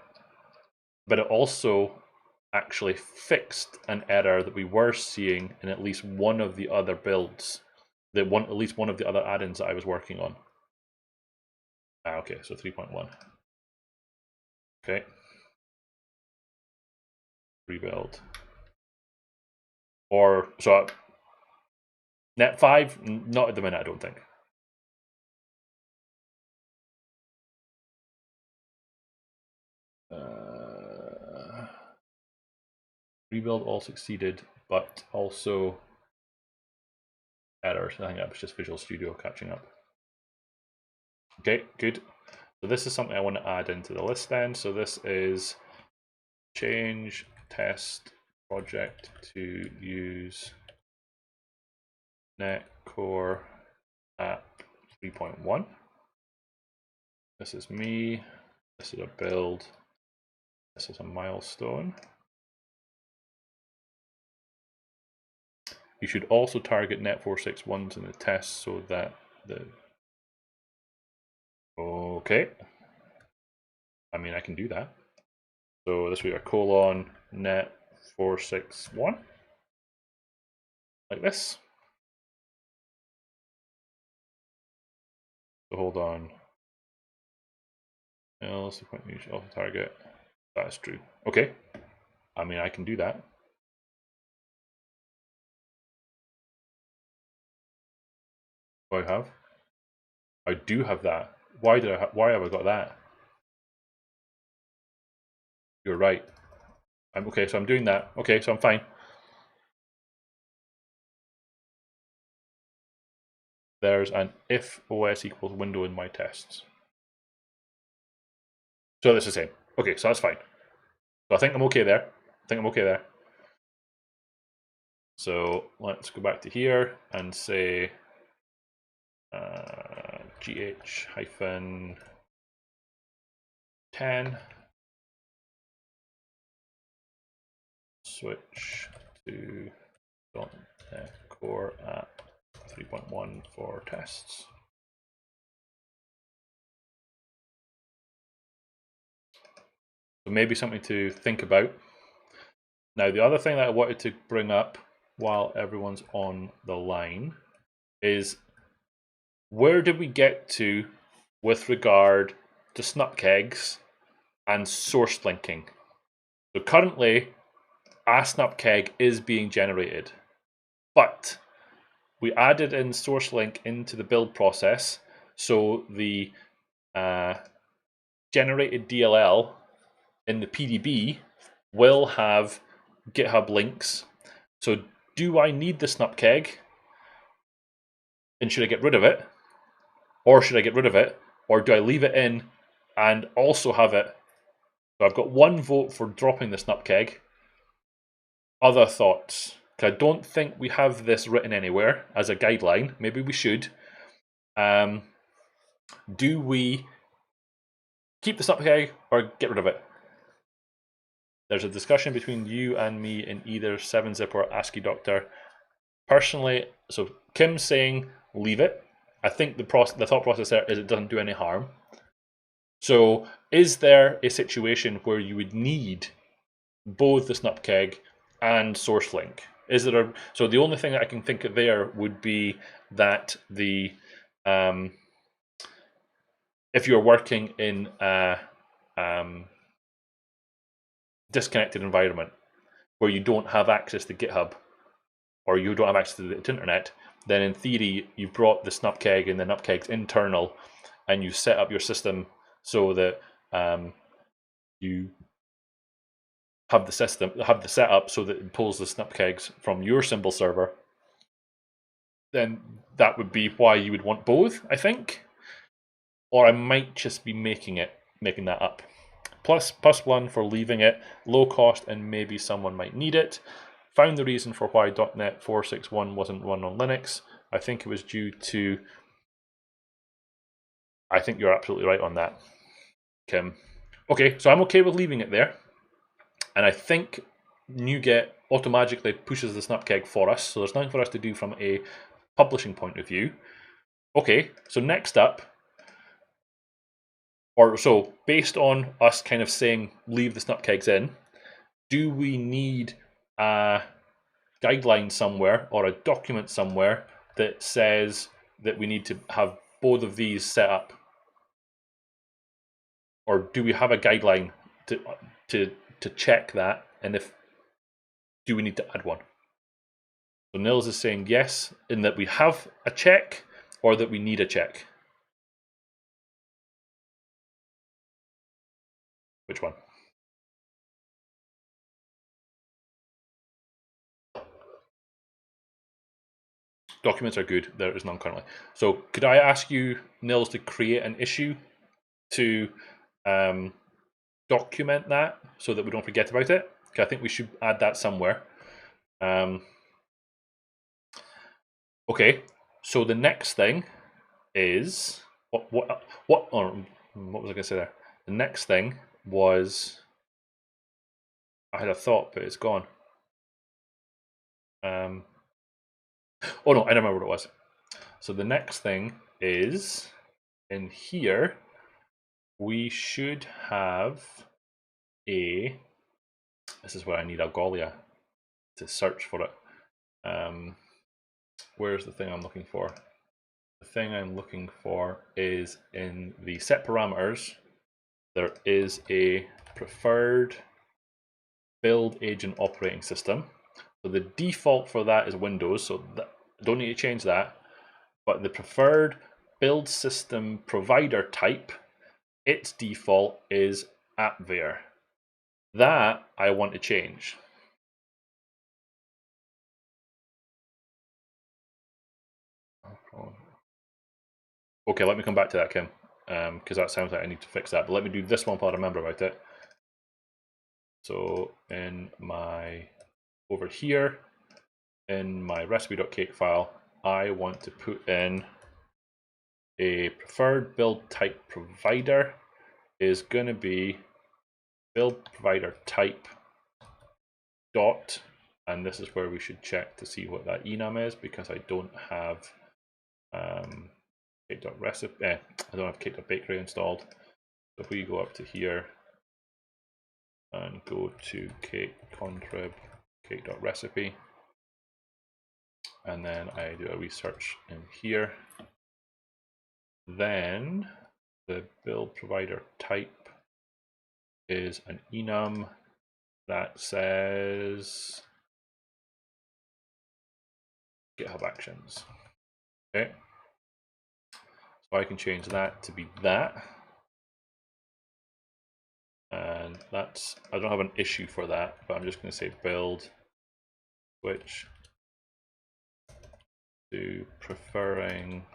but it also actually fixed an error that we were seeing in at least one of the other builds, at least one of the other add-ins that I was working on. Okay, so 3.1. Okay. Rebuild. Or, so Net 5, not at the minute, I don't think. Rebuild all succeeded, but also errors. I think that was just Visual Studio catching up. Okay, good. So this is something I want to add into the list then. So this is change test project to use Net Core App 3.1. This is me. This is a build. This is a milestone. You should also target Net 4.6.1s in the test so that the... Okay. I mean, I can do that. So this will be a colon Net 4.6.1. Like this. So hold on. Else, the point you should also target. That is true. Okay. I mean, I can do that. What do I have? I do have that. Why have I got that? You're right. I'm okay, so I'm doing that. Okay, so I'm fine. There's an if OS equals window in my tests. So that's the same. Okay, so that's fine. So I think I'm okay there. So let's go back to here and say gh-10 switch to .NET Core App 3.1 for tests. So maybe something to think about. Now, the other thing that I wanted to bring up while everyone's on the line is, where did we get to with regard to snupkegs and source linking. So currently, a snupkeg is being generated, but we added in source link into the build process, so the generated DLL in the PDB will have GitHub links. So do I need the snupkeg? And should I get rid of it? Or should I get rid of it? Or do I leave it in and also have it? So I've got 1 vote for dropping the snupkeg. Other thoughts? I don't think we have this written anywhere as a guideline. Maybe we should. Do we keep the snupkeg or get rid of it? There's a discussion between you and me in either 7-zip or ASCII Doctor. Personally, so Kim's saying leave it. I think the thought process there is it doesn't do any harm. So is there a situation where you would need both the snupkeg and source link? Is there a, so the only thing that I can think of there would be that the if you're working in a disconnected environment where you don't have access to GitHub or you don't have access to the internet, then in theory you've brought the snupkeg and the snupkeg's internal, and you set up your system so that you have the setup so that it pulls the snupkegs from your symbol server. Then that would be why you would want both, I think. Or I might just be making that up. +1 for leaving it, low cost, and maybe someone might need it. Found the reason for why .NET 4.6.1 wasn't run on Linux. I think it was due to. I think you're absolutely right on that, Kim. Okay, so I'm okay with leaving it there. And I think NuGet automatically pushes the snupkeg for us, so there's nothing for us to do from a publishing point of view. Okay, so next up, or so based on us kind of saying leave the snupkegs in, do we need a guideline somewhere or a document somewhere that says that we need to have both of these set up? Or do we have a guideline to check that? And if do we need to add one? So Nils is saying yes, in that we have a check or that we need a check. Which one? Documents are good. There is none currently. So could I ask you, Nils, to create an issue to document that so that we don't forget about it? Okay, I think we should add that somewhere. Okay, so the next thing is what was I gonna say there? The next thing was I had a thought, but it's gone. Oh no, I don't remember what it was. So the next thing is in here we should have a. This is where I need Algolia to search for it. Where's the thing I'm looking for? The thing I'm looking for is in the set parameters. There is a preferred build agent operating system. So the default for that is Windows, so don't need to change that. But the preferred build system provider type, its default is AppVeyor. That I want to change. Okay, let me come back to that, Kim, because that sounds like I need to fix that. But let me do this one while I remember about it. So in my over here in my recipe.cake file, I want to put in a preferred build type provider is going to be build provider type dot, and this is where we should check to see what that enum is, because I don't have Cake.Recipe, I don't have Cake.Bakery installed. So if we go up to here and go to Cake contrib Cake.Recipe, and then I do a research in here, then the build provider type is an enum that says GitHub Actions. Okay, so I can change that to be that, and that's, I don't have an issue for that, but I'm just going to say build switch to preferring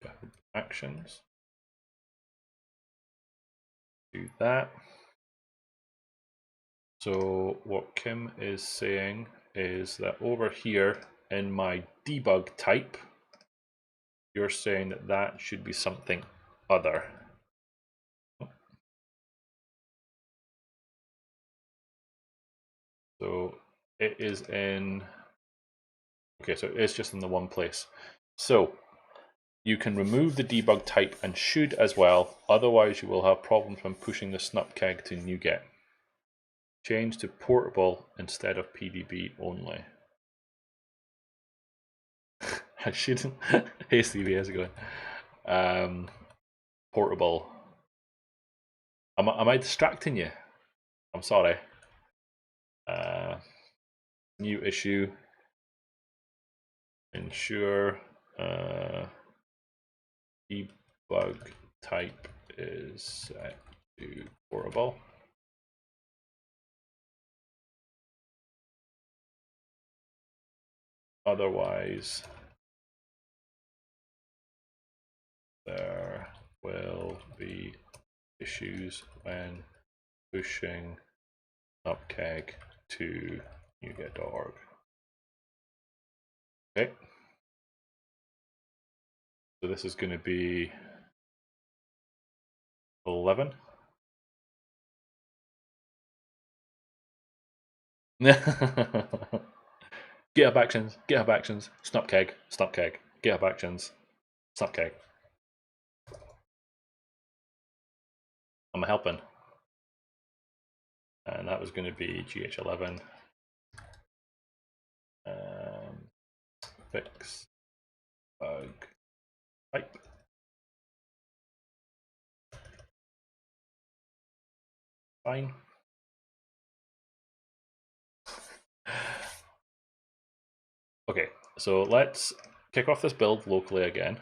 GitHub Actions. Do that. So what Kim is saying is that over here in my debug type, you're saying that that should be something other. So it is in, okay, so it's just in the one place. So you can remove the debug type and should as well, otherwise you will have problems when pushing the snupkeg to NuGet. Change to portable instead of PDB only. I shouldn't. Hey Stevie, how's it going? Portable. Am I distracting you? I'm sorry. New issue. Ensure debug type is set to portable. Otherwise, there will be issues when pushing snupkeg to NuGet.org. Okay. So this is going to be 11. GitHub Actions, snupkeg, GitHub Actions, snupkeg. Am I helping? And that was going to be GH11. Fix bug type. Fine. Okay, so let's kick off this build locally again.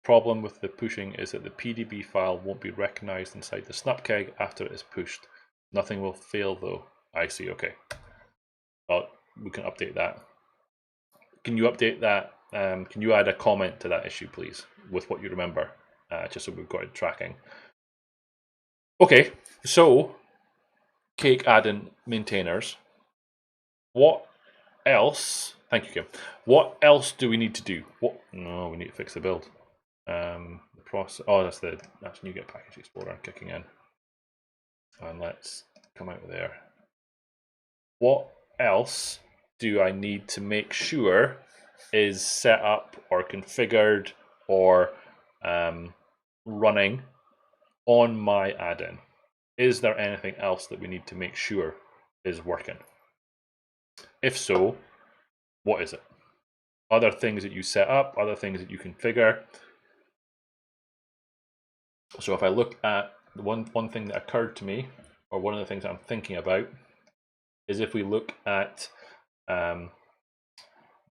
Problem with the pushing is that the PDB file won't be recognized inside the snupkeg after it is pushed. Nothing will fail though. I see, okay. Well, we can update that. Can you update that? Can you add a comment to that issue, please, with what you remember, just so we've got it tracking. Okay, so Cake Addin maintainers, what else? Thank you, Kim. What else do we need to do? What? No, we need to fix the build. The process. Oh, that's NuGet Package Explorer kicking in. And let's come out of there. What else do I need to make sure is set up or configured or running on my add-in? Is there anything else that we need to make sure is working? If so, what is it? Other things that you set up, other things that you configure. So if I look at the one thing that occurred to me, or one of the things I'm thinking about, is if we look at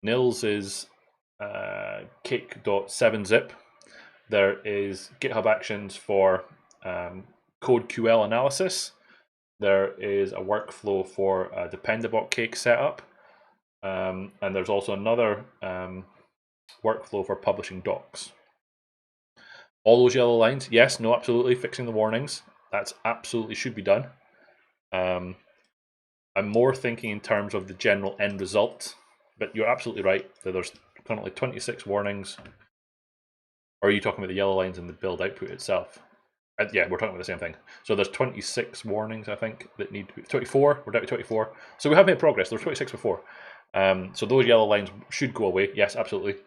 Nils's cake.7zip, there is GitHub Actions for code QL analysis. There is a workflow for a Dependabot cake setup, and there's also another workflow for publishing docs. All those yellow lines, yes, no, absolutely, fixing the warnings. That's absolutely should be done. I'm more thinking in terms of the general end result, but you're absolutely right that there's currently 26 warnings. Or are you talking about the yellow lines in the build output itself? Yeah, we're talking about the same thing. So there's 26 warnings, I think, that need to be 24. We're down to 24. So we have made progress. There were 26 before. So those yellow lines should go away. Yes, absolutely.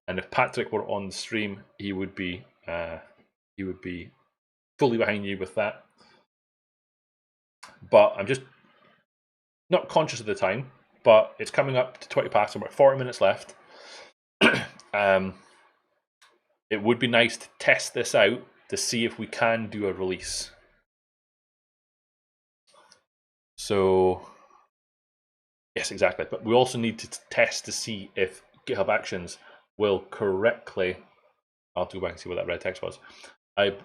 And if Patrick were on the stream, he would be fully behind you with that. But I'm just not conscious of the time. But it's coming up to 20 past. So we're at 40 minutes left. it would be nice to test this out to see if we can do a release. So, yes, exactly. But we also need to test to see if GitHub Actions will correctly. I'll have to go back and see what that red text was. I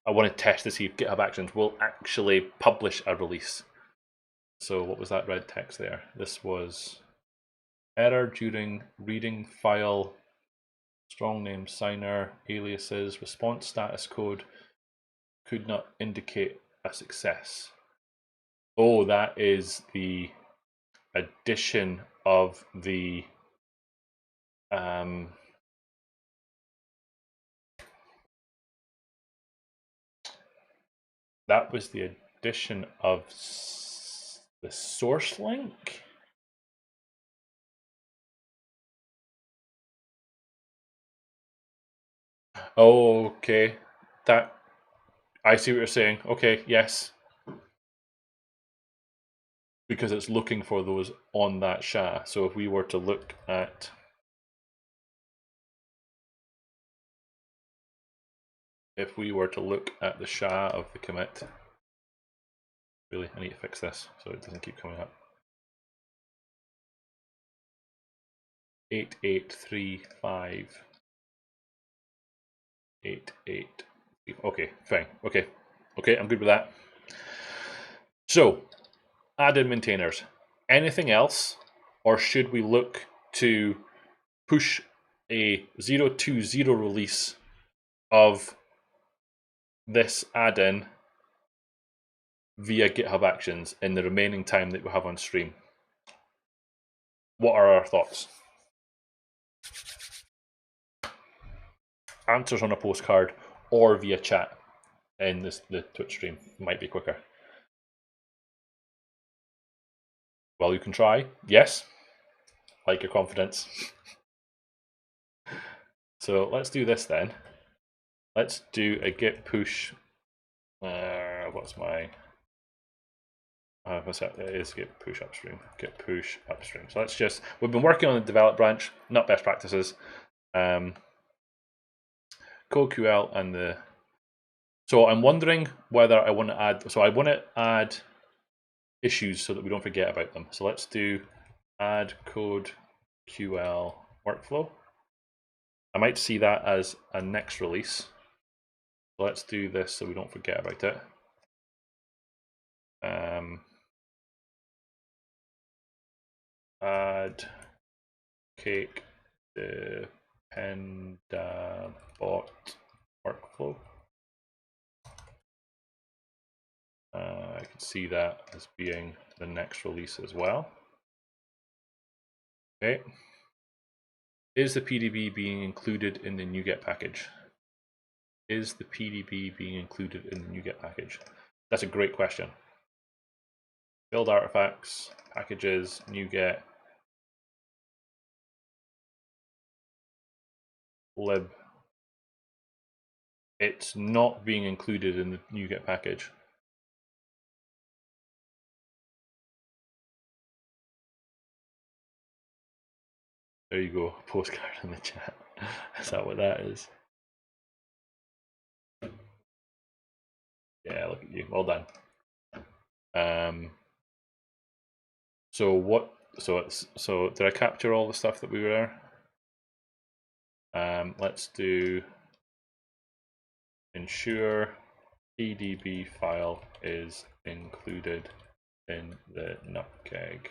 want to test to see if GitHub Actions will actually publish a release. So what was that red text there? This was error during reading file, strong name signer, aliases, response status code could not indicate a success. Oh, that is the addition of the that was the addition of the source link. Oh, okay. That I see what you're saying. Okay, yes. Because it's looking for those on that SHA. So if we were to look at the SHA of the commit, really, I need to fix this so it doesn't keep coming up. 8835. 88. Okay, fine. Okay, I'm good with that. So, add-in maintainers. Anything else, or should we look to push a 0.20 release of this add-in via GitHub Actions in the remaining time that we have on stream? What are our thoughts? Answers on a postcard or via chat in the Twitch stream might be quicker. Well, you can try. Yes. Like your confidence. So let's do this then. Let's do a git push. What's my? What's that? It is git push upstream. Git push upstream. So let's just. We've been working on the develop branch, not best practices. CodeQL and the. So I'm wondering whether I want to add. So I want to add issues so that we don't forget about them. So let's do add CodeQL workflow. I might see that as a next release. So let's do this so we don't forget about it. Add cake dependa bot workflow. I can see that as being the next release as well. Okay. Is the PDB being included in the NuGet package? Is the PDB being included in the NuGet package? That's a great question. Build artifacts, packages, NuGet, lib. It's not being included in the NuGet package. There you go, postcard in the chat. Is that what that is? Yeah, look at you. Well done. So did I capture all the stuff that we were there? Let's do ensure PDB file is included in the nutkeg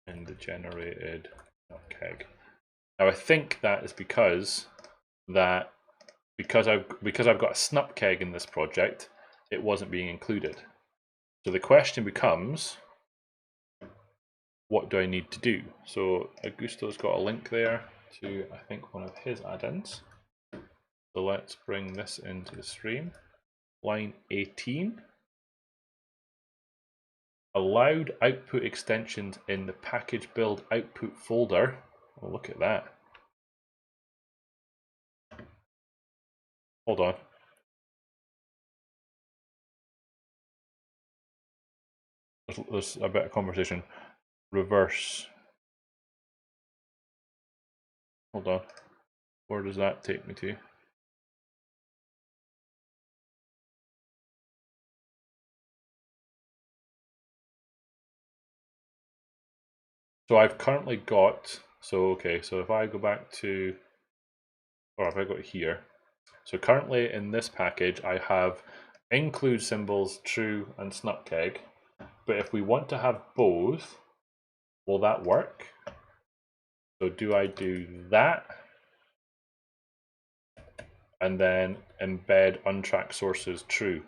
in the generated nutkeg. Now I think that is because I've got a snupkeg in this project, it wasn't being included. So the question becomes, what do I need to do? So Augusto's got a link there to, I think, one of his add-ins. So let's bring this into the stream. Line 18. Allowed output extensions in the package build output folder. Oh, look at that. Hold on. There's a bit of conversation. Reverse. Hold on. Where does that take me to? So I've currently got, so okay, so if I go back to, or if I go here, so currently in this package I have include symbols, true and snupkeg, but if we want to have both, will that work? So do I do that and then embed untracked sources true?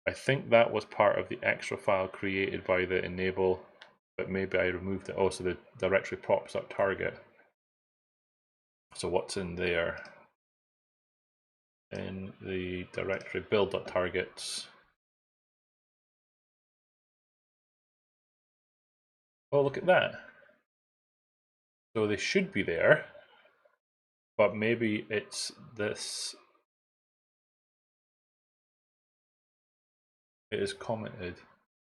I think that was part of the extra file created by the enable, but maybe I removed it. Oh, so the directory props up target. So what's in there? In the directory build.targets. Oh, look at that. So they should be there, but maybe it's this. It is commented.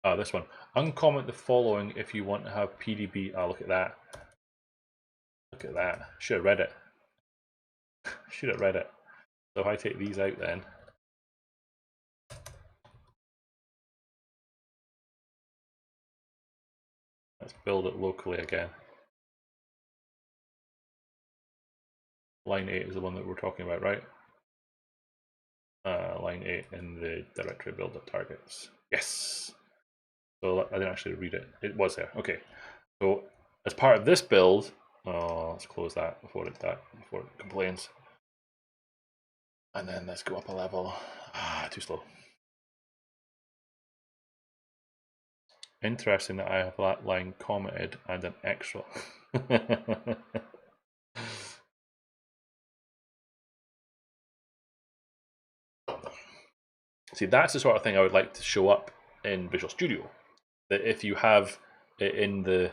Ah, this one. Uncomment the following if you want to have PDB. Ah, look at that. Look at that. Should have read it. Should have read it. So if I take these out then. Let's build it locally again. Line 8 is the one that we're talking about, right? Line 8 in the directory build.targets. Yes! So I didn't actually read it. It was there. Okay. So as part of this build, let's close that before it complains. And then let's go up a level. Ah, too slow. Interesting that I have that line commented and an extra. See, that's the sort of thing I would like to show up in Visual Studio. That if you have it in the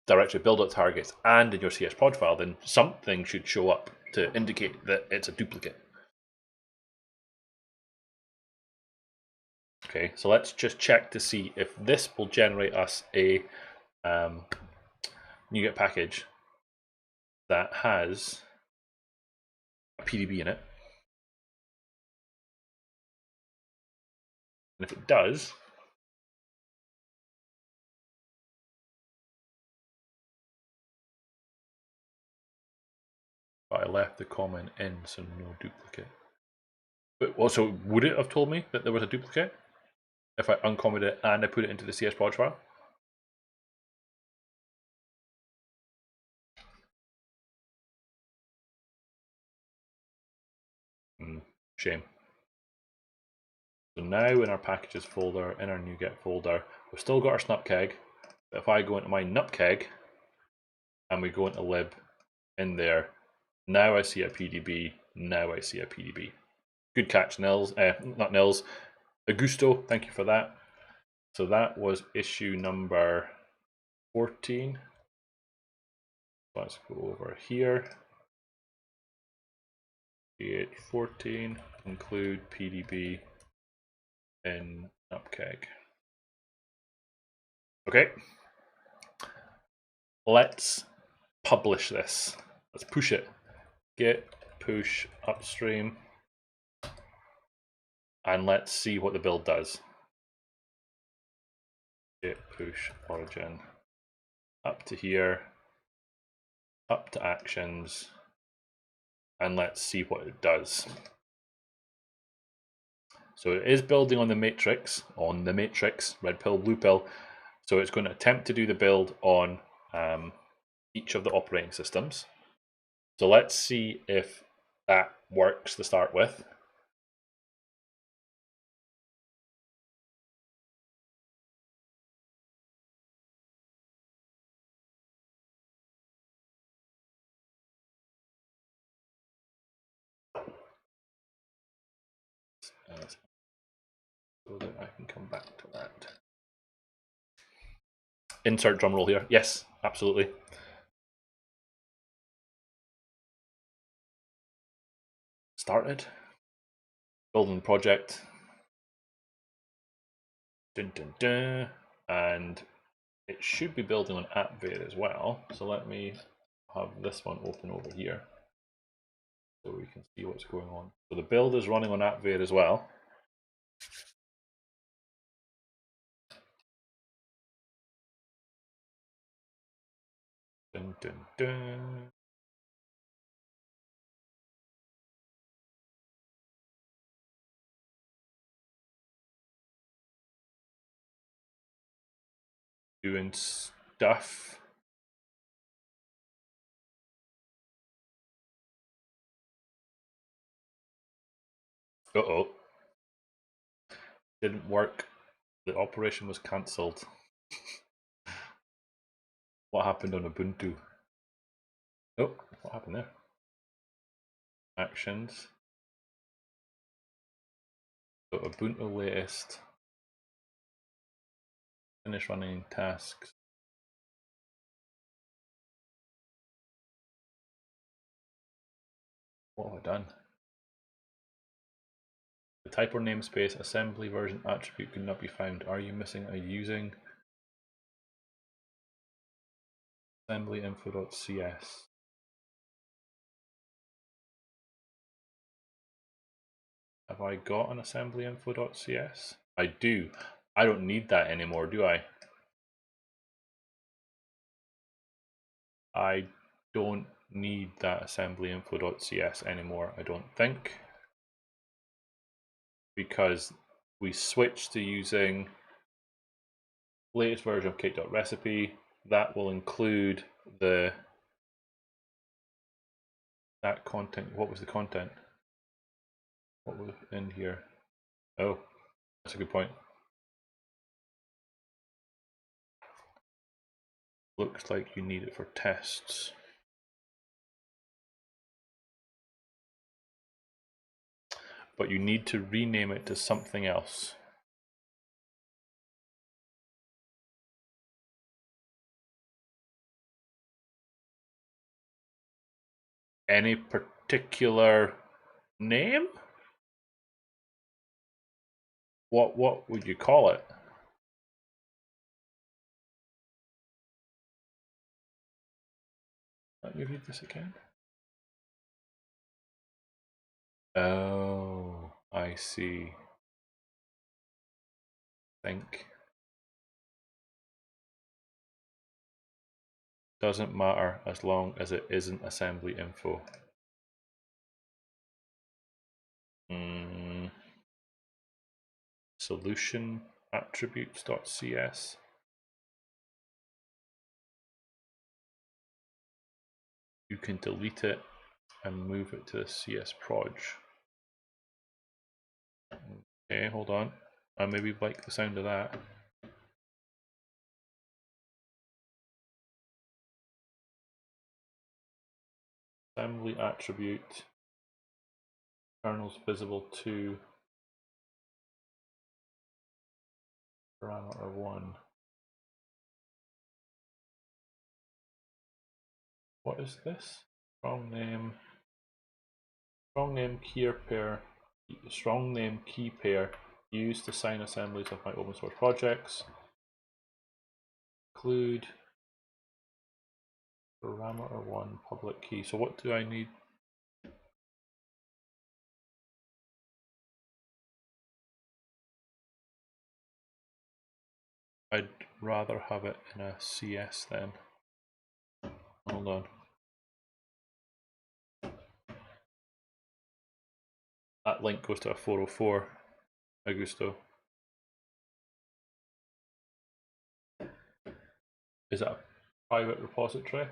directory build.targets and in your CS prod file, then something should show up to indicate that it's a duplicate. Okay, so let's just check to see if this will generate us a NuGet package that has a PDB in it. And if it does, but I left the comment in, so no duplicate. But also, would it have told me that there was a duplicate if I uncommented it and I put it into the CS prod file? Shame. So now in our packages folder, in our NuGet folder, we've still got our snupkeg. But if I go into my nupkeg and we go into lib in there, now I see a PDB. Now I see a PDB. Good catch, Nils. Not Nils. Augusto, thank you for that. So that was issue number 14. Let's go over here. Create 14, include PDB in nupkeg. Okay. Let's publish this. Let's push it. Git push upstream. And let's see what the build does. Git push origin up to here, up to actions, and let's see what it does. So it is building on the matrix, red pill, blue pill. So it's going to attempt to do the build on each of the operating systems. So let's see if that works to start with. So that I can come back to that. Insert drum roll here. Yes, absolutely. Started. Building the project. Dun, dun, dun. And it should be building on AppVeyor as well. So let me have this one open over here so we can see what's going on. So the build is running on AppVeyor as well. Dun, dun, dun. Doing stuff. Uh-oh. Didn't work. The operation was cancelled. What happened on Ubuntu? Oh, what happened there? Actions. So Ubuntu latest. Finish running tasks. What have I done? The type or namespace assembly version attribute could not be found. Are you missing a using assembly info.cs? Have I got an assembly info.cs? I do. I don't need that anymore, do I? I don't need that assembly info.cs anymore, I don't think. Because we switched to using latest version of Cake.Recipe. That will include that content. What was the content? What was in here? Oh, that's a good point. Looks like you need it for tests. But you need to rename it to something else. Any particular name? What would you call it? Let me read this again. Oh, I see. Think. Doesn't matter as long as it isn't assembly info. Solution attributes.cs. You can delete it and move it to the CS proj. Okay, hold on. I maybe like the sound of that. Assembly attribute kernels visible to parameter 1. What is this? Strong name key pair. Strong name key pair used to sign assemblies of my open source projects. Include parameter 1 public key. So what do I need? I'd rather have it in a CS then. Hold on. That link goes to a 404 Augusto. Is that a private repository?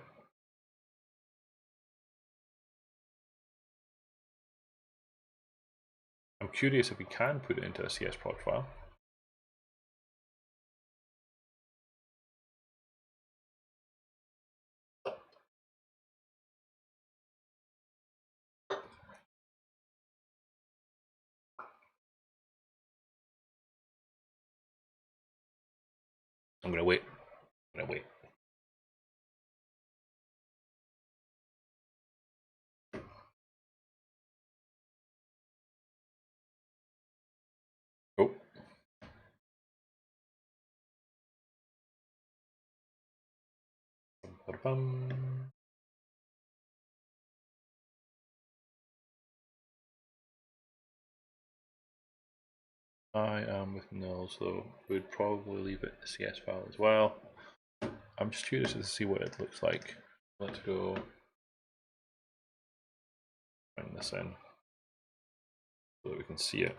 I'm curious if we can put it into a CS proj file. I'm gonna wait. Oh. I am with nil, so we'd probably leave it CS file as well. I'm just curious to see what it looks like. Let's go bring this in so that we can see it.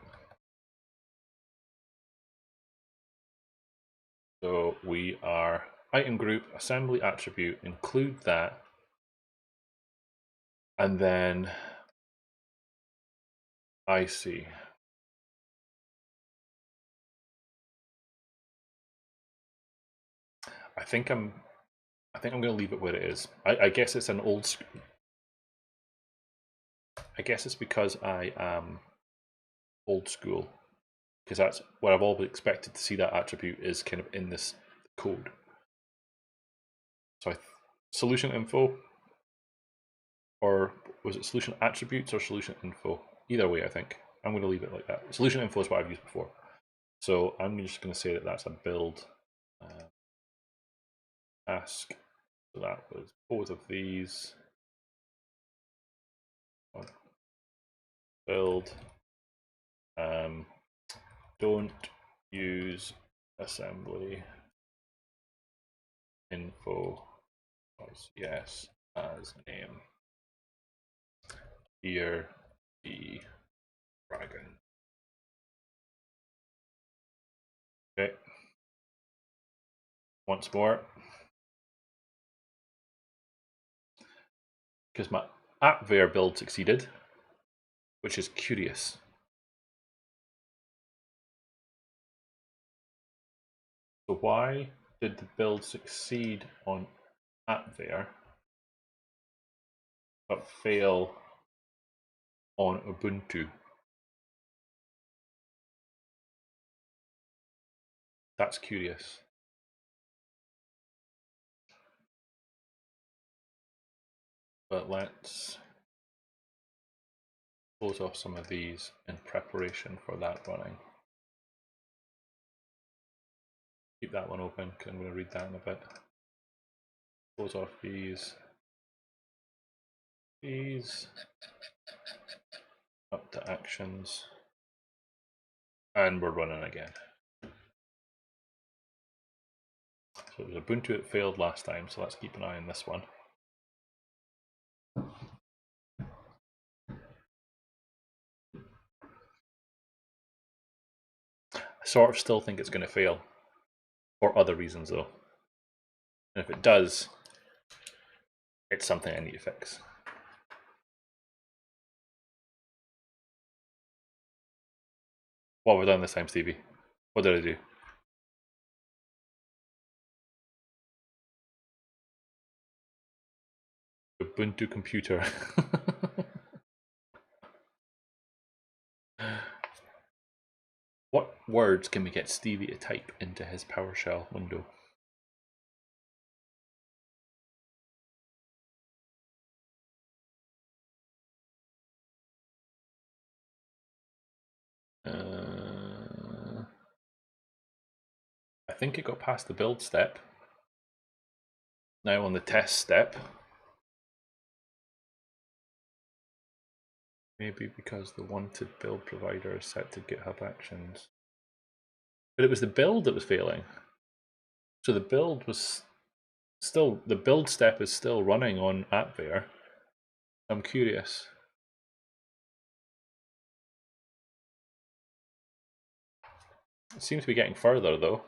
So we are item group, assembly attribute, include that, and then I see. I think I'm going to leave it where it is. I guess it's an old. I guess it's because I am old school, because that's what I've always expected to see. That attribute is kind of in this code. So solution info, or was it solution attributes or solution info? Either way, I think I'm going to leave it like that. Solution info is what I've used before, so I'm just going to say that that's a build task. So that was both of these. Build. Don't use assembly info yes as name. Here the dragon. Okay. Once more. Because my AppVeyor build succeeded, which is curious. So why did the build succeed on AppVeyor but fail on Ubuntu? That's curious. But let's close off some of these in preparation for that running. Keep that one open because I'm going to read that in a bit. Close off these. Up to actions. And we're running again. So it was Ubuntu that failed last time, so let's keep an eye on this one. I sort of still think it's going to fail, for other reasons though. And if it does, it's something I need to fix. What have we done this time, Stevie? What did I do? Ubuntu computer. What words can we get Stevie to type into his PowerShell window? I think it got past the build step. Now on the test step. Maybe because the wanted build provider is set to GitHub Actions. But it was the build that was failing. So the build was still, the build step is still running on AppVeyor. I'm curious. It seems to be getting further though.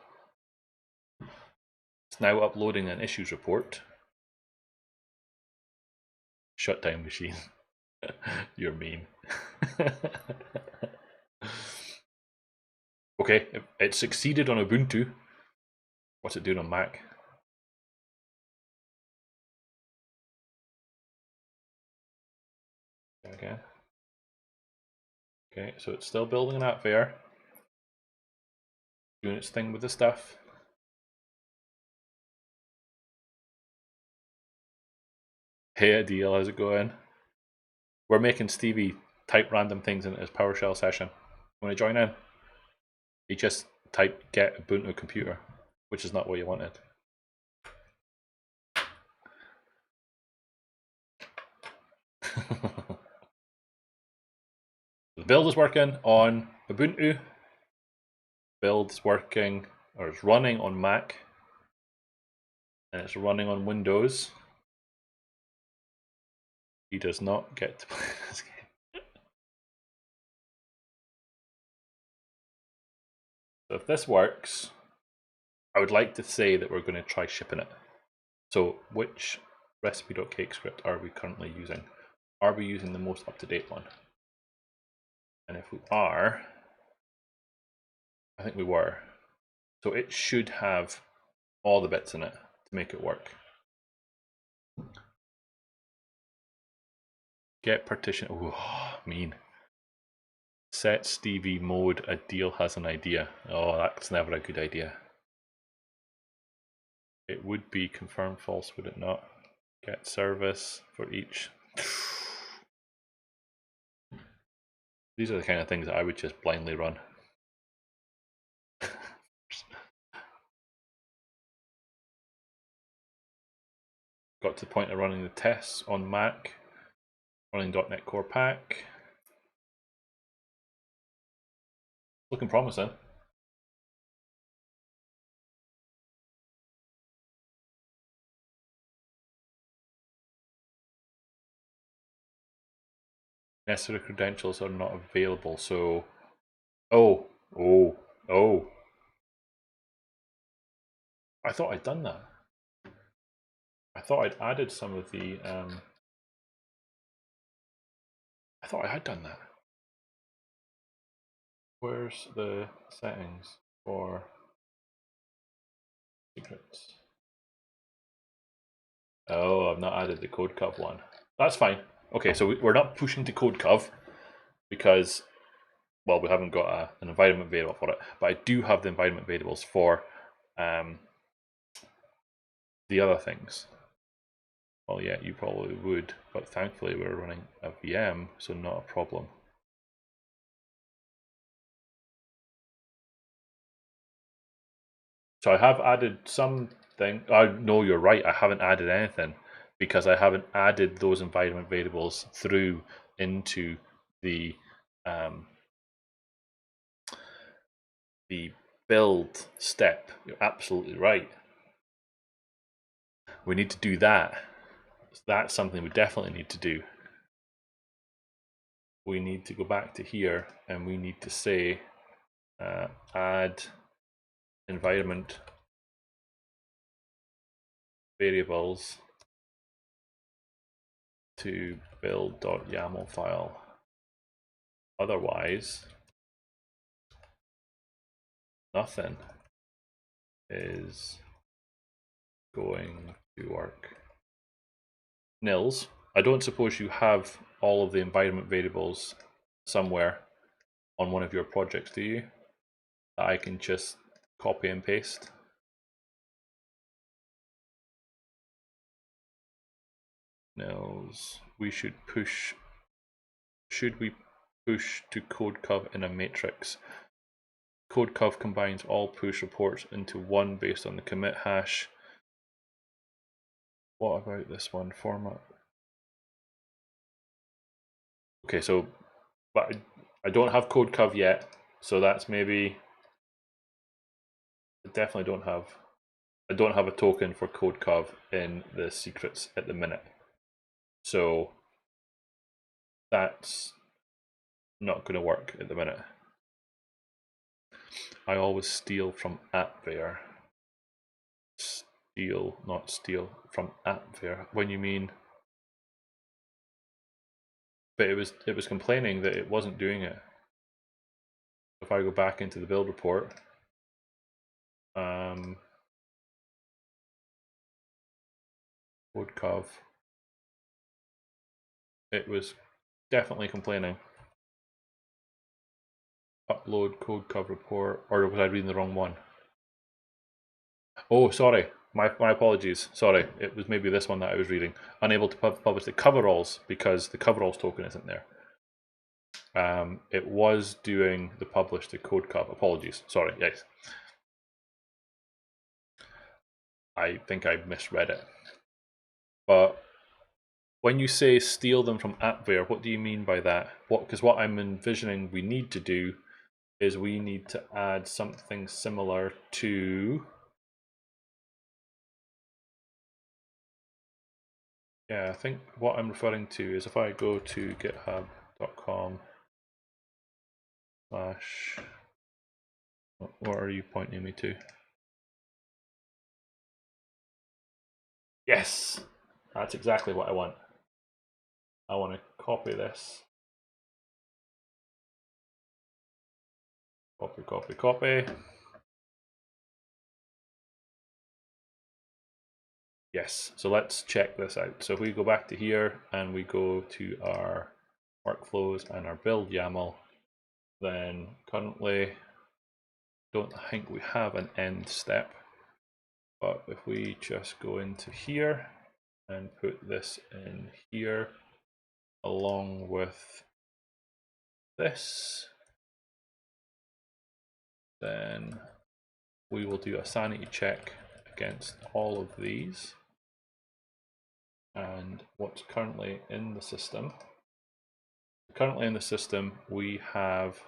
It's now uploading an issues report. Shutdown machine. You're mean. Okay, it succeeded on Ubuntu. What's it doing on Mac? Okay. Okay, so it's still building an AppVeyor. Doing its thing with the stuff. Hey Adil, how's it going? We're making Stevie type random things in his PowerShell session. Want to join in? He just typed get Ubuntu computer, which is not what you wanted. The build is working on Ubuntu. Build is working, or it's running on Mac, and it's running on Windows. He does not get to play this game. So if this works, I would like to say that we're going to try shipping it. So which recipe.cake script are we currently using? Are we using the most up-to-date one? And if we are, I think we were. So it should have all the bits in it to make it work. Get partition. Oh, mean. Set Stevie mode. A deal has an idea. Oh, that's never a good idea. It would be confirm false, would it not? Get service for each. These are the kind of things that I would just blindly run. Got to the point of running the tests on Mac, running .NET Core Pack. Looking promising. Necessary credentials are not available, so... Oh. I thought I'd done that. I thought I'd added some of the... I thought I had done that. Where's the settings for secrets? Oh, I've not added the CodeCov one. That's fine. Okay, so we're not pushing to CodeCov because, well, we haven't got an environment variable for it, but I do have the environment variables for the other things. Well, yeah, you probably would, but thankfully we're running a VM, so not a problem. So I have added something. No, you're right, I haven't added anything because I haven't added those environment variables through into the build step. You're absolutely right. We need to do that. That's something we definitely need to do. We need to go back to here and we need to say add environment variables to build.yaml file. Otherwise, nothing is going to work. Nils, I don't suppose you have all of the environment variables somewhere on one of your projects, do you? That I can just copy and paste? Nils, we should push. Should we push to CodeCov in a matrix? CodeCov combines all push reports into one based on the commit hash. What about this one? Format. Okay, so, but I don't have CodeCov yet, so that's maybe. I definitely don't have. I don't have a token for CodeCov in the secrets at the minute, so that's not going to work at the minute. I always steal from AppVeyor. Steal, not steal, from AppVeyor. When you mean, but it was complaining that it wasn't doing it. If I go back into the build report, CodeCov, it was definitely complaining. Upload CodeCov report, or was I reading the wrong one? Oh, sorry. My apologies. Sorry, it was maybe this one that I was reading. Unable to publish the coveralls because the coveralls token isn't there. It was doing the publish to CodeCov. Apologies. Sorry. Yes. I think I misread it. But when you say steal them from AppVeyor, what do you mean by that? Because what I'm envisioning we need to do is we need to add something similar to, yeah, I think what I'm referring to is if I go to github.com/, what are you pointing me to? Yes, that's exactly what I want. I want to copy this. Copy, copy, copy. Yes, so let's check this out. So if we go back to here and we go to our workflows and our build YAML, then currently don't think we have an end step. But if we just go into here and put this in here along with this, then we will do a sanity check against all of these and what's currently in the system. Currently in the system, we have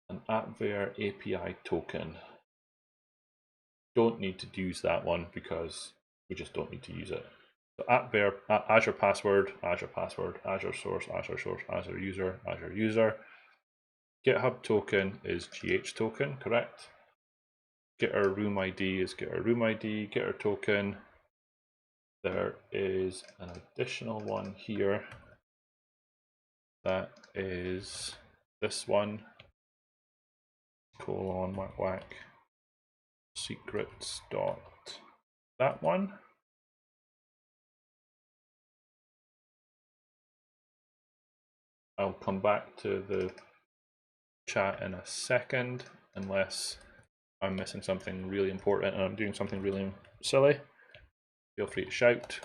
an AppVeyor API token. Don't need to use that one because we just don't need to use it. So AppVeyor, Azure password, Azure password, Azure source, Azure source, Azure user, Azure user. GitHub token is GH token, correct? Gitter room ID is Gitter room ID, Gitter token. There is an additional one here that is this one, colon whack whack secrets dot that one. I'll come back to the chat in a second unless I'm missing something really important and I'm doing something really silly. Feel free to shout.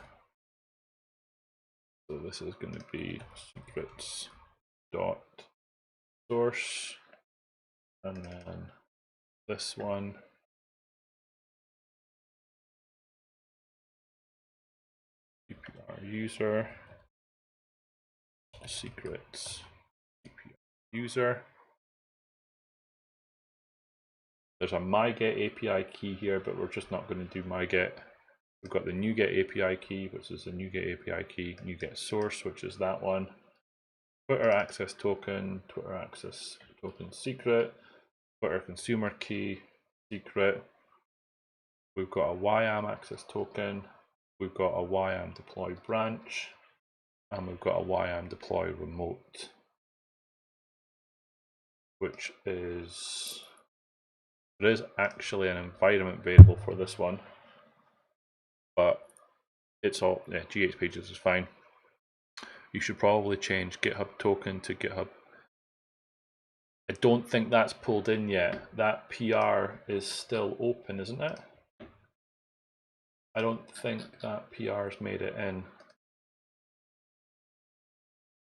So this is going to be secrets dot source, and then this one CPR user, secrets CPR user. There's a myget API key here, but we're just not going to do myget. We've got the NuGet API key, which is the NuGet API key, NuGet source, which is that one. Twitter access token, Twitter access token secret, Twitter consumer key secret. We've got a YAM access token. We've got a YAM deploy branch, and we've got a YAM deploy remote, which is, there is actually an environment variable for this one, but it's all, yeah, GH pages is fine. You should probably change GitHub token to GitHub. I don't think that's pulled in yet. That PR is still open, isn't it? I don't think that PR's made it in.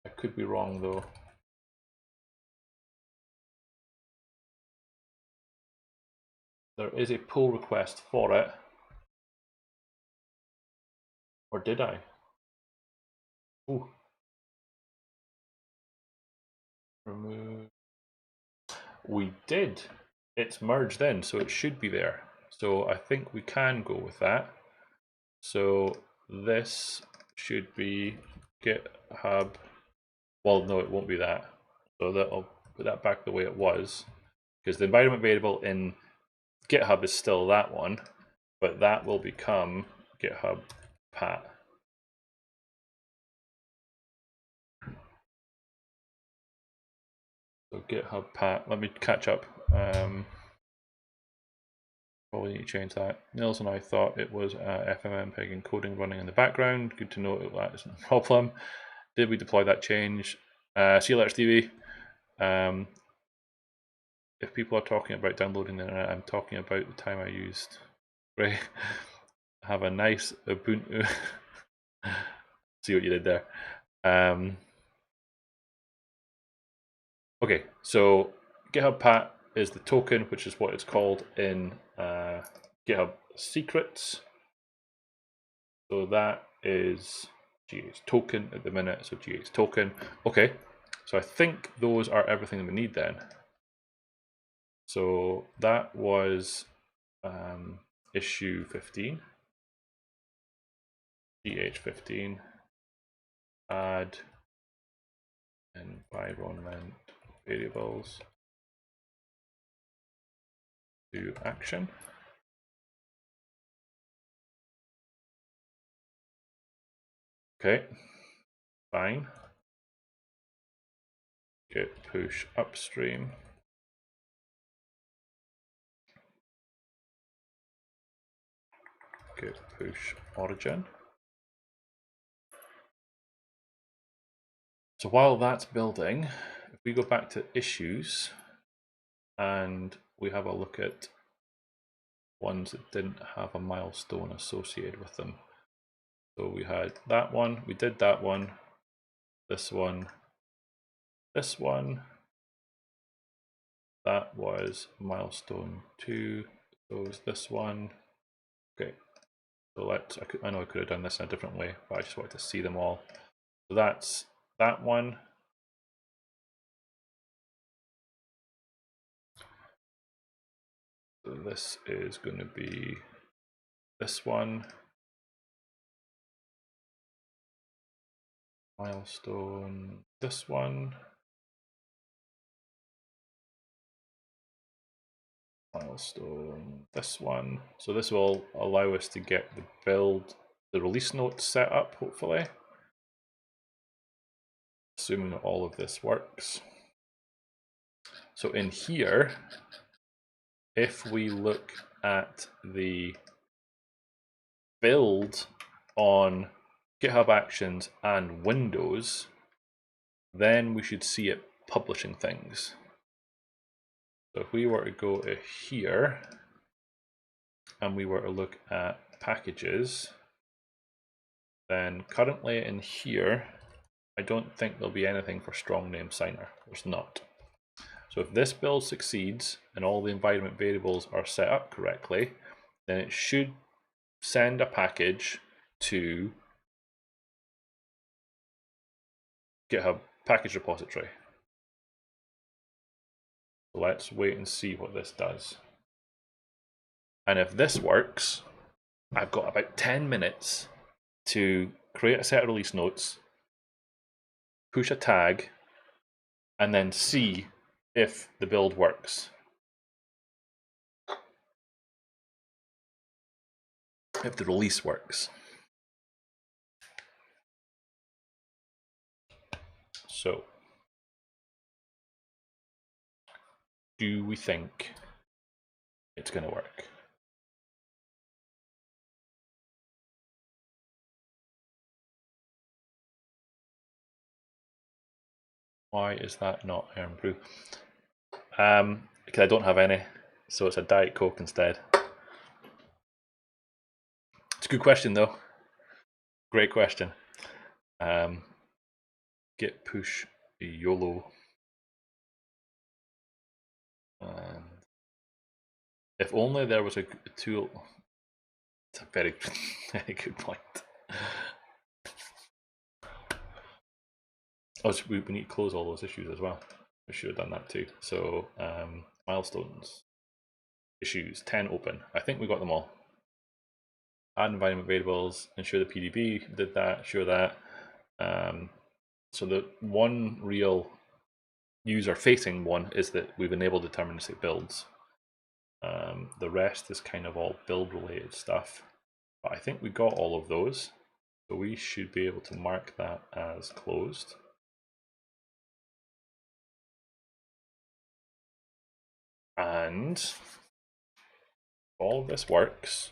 I could be wrong though. There is a pull request for it. Or did I? Ooh. Remove. We did. It's merged in, so it should be there. So I think we can go with that. So this should be GitHub. Well, no, it won't be that. So I'll put that back the way it was, because the environment variable in GitHub is still that one, but that will become GitHub Pat. So GitHub Pat, let me catch up. Probably need to change that. Nils and I thought it was FMmpeg encoding running in the background. Good to know that isn't a problem. Did we deploy that change? See you later, Stevie. If people are talking about downloading the internet, I'm talking about the time I used. Right. Have a nice Ubuntu. See what you did there. Okay, so GitHub Pat is the token, which is what it's called in GitHub Secrets. So that is GH token at the minute, so GH token. Okay, so I think those are everything we need then. So that was issue 15, GH15, add environment variables to action. Okay, fine. Git push upstream. Git push origin. So while that's building, if we go back to issues and we have a look at ones that didn't have a milestone associated with them. So we had that one, we did that one, this one, this one. That was milestone 2. So it was this one. Okay, so I know I could have done this in a different way, but I just wanted to see them all. So that's that one. So this is going to be this one. Milestone, this one. Milestone, this one. So this will allow us to get the release notes set up, hopefully. Assuming that all of this works. So in here, if we look at the build on GitHub Actions and Windows, then we should see it publishing things. So if we were to go to here and we were to look at packages, then currently in here, I don't think there'll be anything for strong name signer. There's not. So if this build succeeds and all the environment variables are set up correctly, then it should send a package to GitHub package repository. So let's wait and see what this does. And if this works, I've got about 10 minutes to create a set of release notes, push a tag, and then see if the build works. If the release works. So, do we think it's going to work? Why is that not Irn-Bru? Because I don't have any, so it's a Diet Coke instead. It's a good question though. Great question. Git push YOLO. If only there was a tool. It's a very, very good point. Oh, so we need to close all those issues as well. We should have done that too. So milestones, issues, 10 open. I think we got them all. Add environment variables, ensure the PDB did that, sure that. So the one real user-facing one is that we've enabled deterministic builds. The rest is kind of all build-related stuff. But I think we got all of those. So we should be able to mark that as closed. And if all of this works,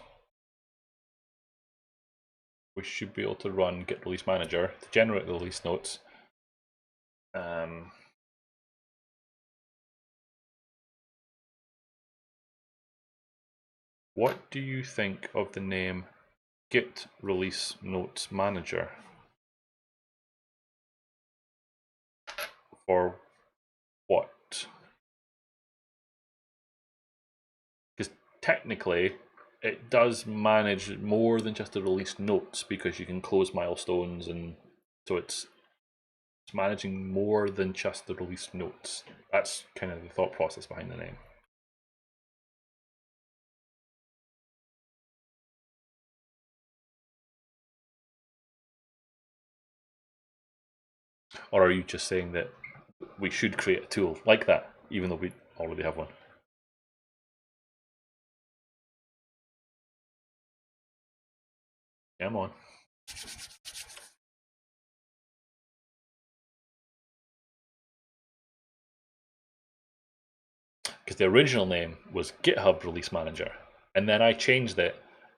we should be able to run Git Release Manager to generate the release notes. What do you think of the name Git Release Notes Manager? For what? Because technically, it does manage more than just the release notes, because you can close milestones, and so it's managing more than just the release notes. That's kind of the thought process behind the name. Or are you just saying that we should create a tool like that, even though we already have one? Yeah, I'm on. Because the original name was GitHub Release Manager, and then I changed it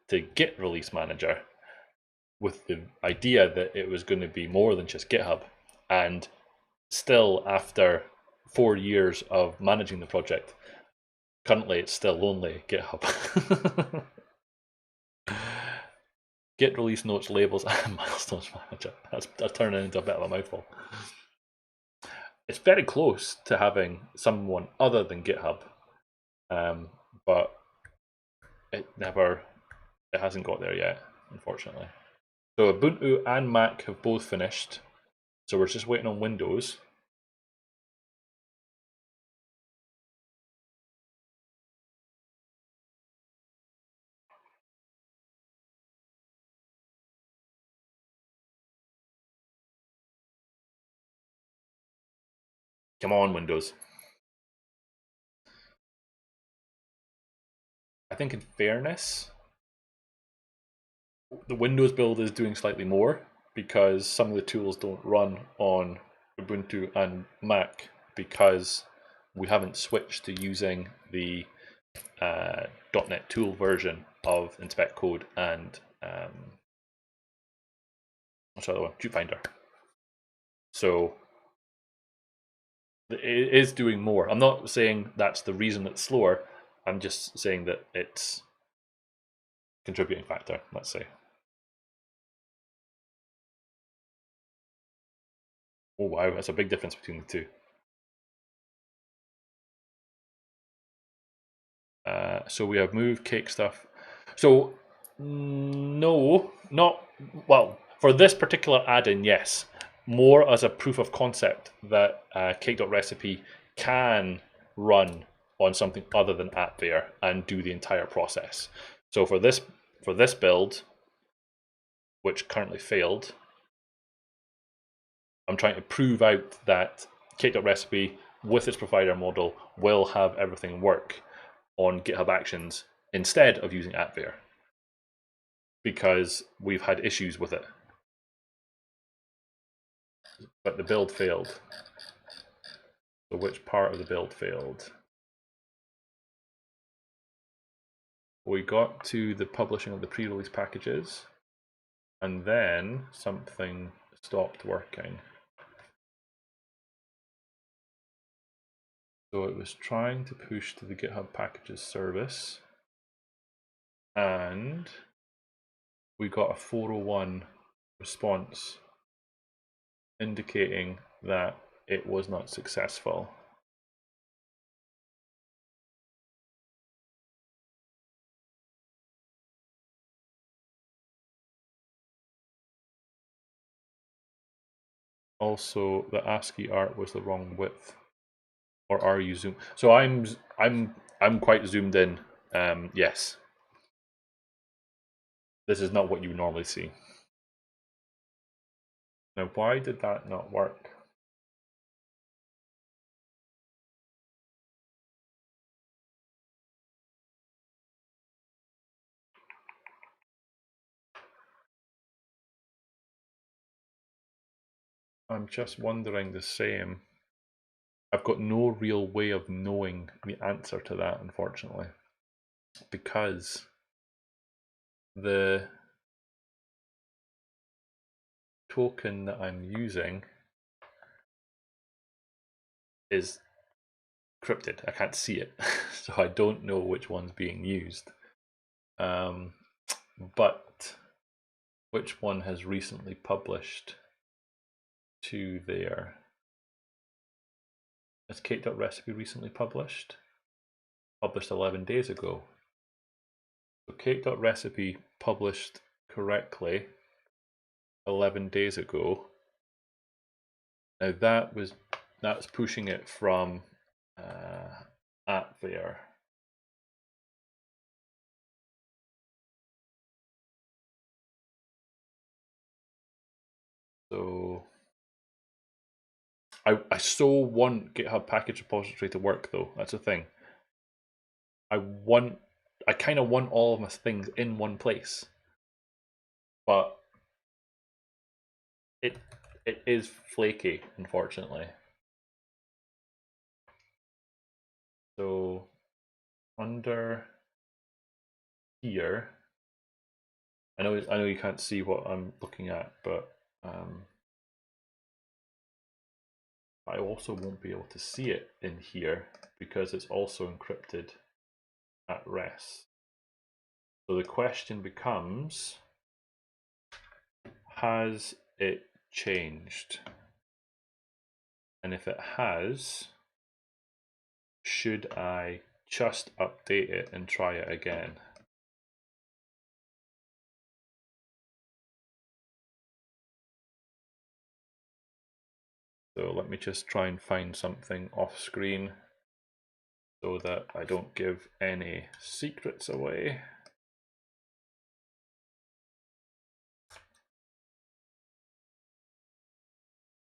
to Git Release Manager with the idea that it was going to be more than just GitHub. And still, after 4 years of managing the project, currently it's still only GitHub. Git release notes, labels, and milestones manager. That's turning into a bit of a mouthful. It's very close to having someone other than GitHub, but it hasn't got there yet, unfortunately. So Ubuntu and Mac have both finished, so we're just waiting on Windows. Come on, Windows. I think in fairness, the Windows build is doing slightly more, because some of the tools don't run on Ubuntu and Mac, because we haven't switched to using the .NET Tool version of Inspect Code and what's the other one? Finder. So it is doing more. I'm not saying that's the reason it's slower. I'm just saying that it's a contributing factor, let's say. Oh wow, that's a big difference between the two. So we have moved cake stuff. So no, not well for this particular add-in. Yes, more as a proof of concept that Cake.Recipe can run on something other than AppVeyor and do the entire process. So for this build, which currently failed, I'm trying to prove out that Cake.Recipe with its provider model will have everything work on GitHub Actions instead of using AppVeyor, because we've had issues with it. But the build failed. So which part of the build failed? We got to the publishing of the pre-release packages, and then something stopped working. So it was trying to push to the GitHub Packages service, and we got a 401 response indicating that it was not successful. Also, the ASCII art was the wrong width. Or are you zoom? So I'm quite zoomed in. Yes. This is not what you would normally see. Now, why did that not work? I'm just wondering the same. I've got no real way of knowing the answer to that, unfortunately, because the token that I'm using is crypted. I can't see it, so I don't know which one's being used. But which one has recently published to there? Has Cake.Recipe recently published? Published 11 days ago. So Cake.Recipe published correctly 11 days ago. Now that's pushing it from AppVeyor. So I so want GitHub package repository to work though. That's the thing. I kind of want all of my things in one place, but it is flaky, unfortunately. So under here, I know you can't see what I'm looking at, but I also won't be able to see it in here because it's also encrypted at rest. So the question becomes, has it changed? And if it has, should I just update it and try it again? So let me just try and find something off screen so that I don't give any secrets away.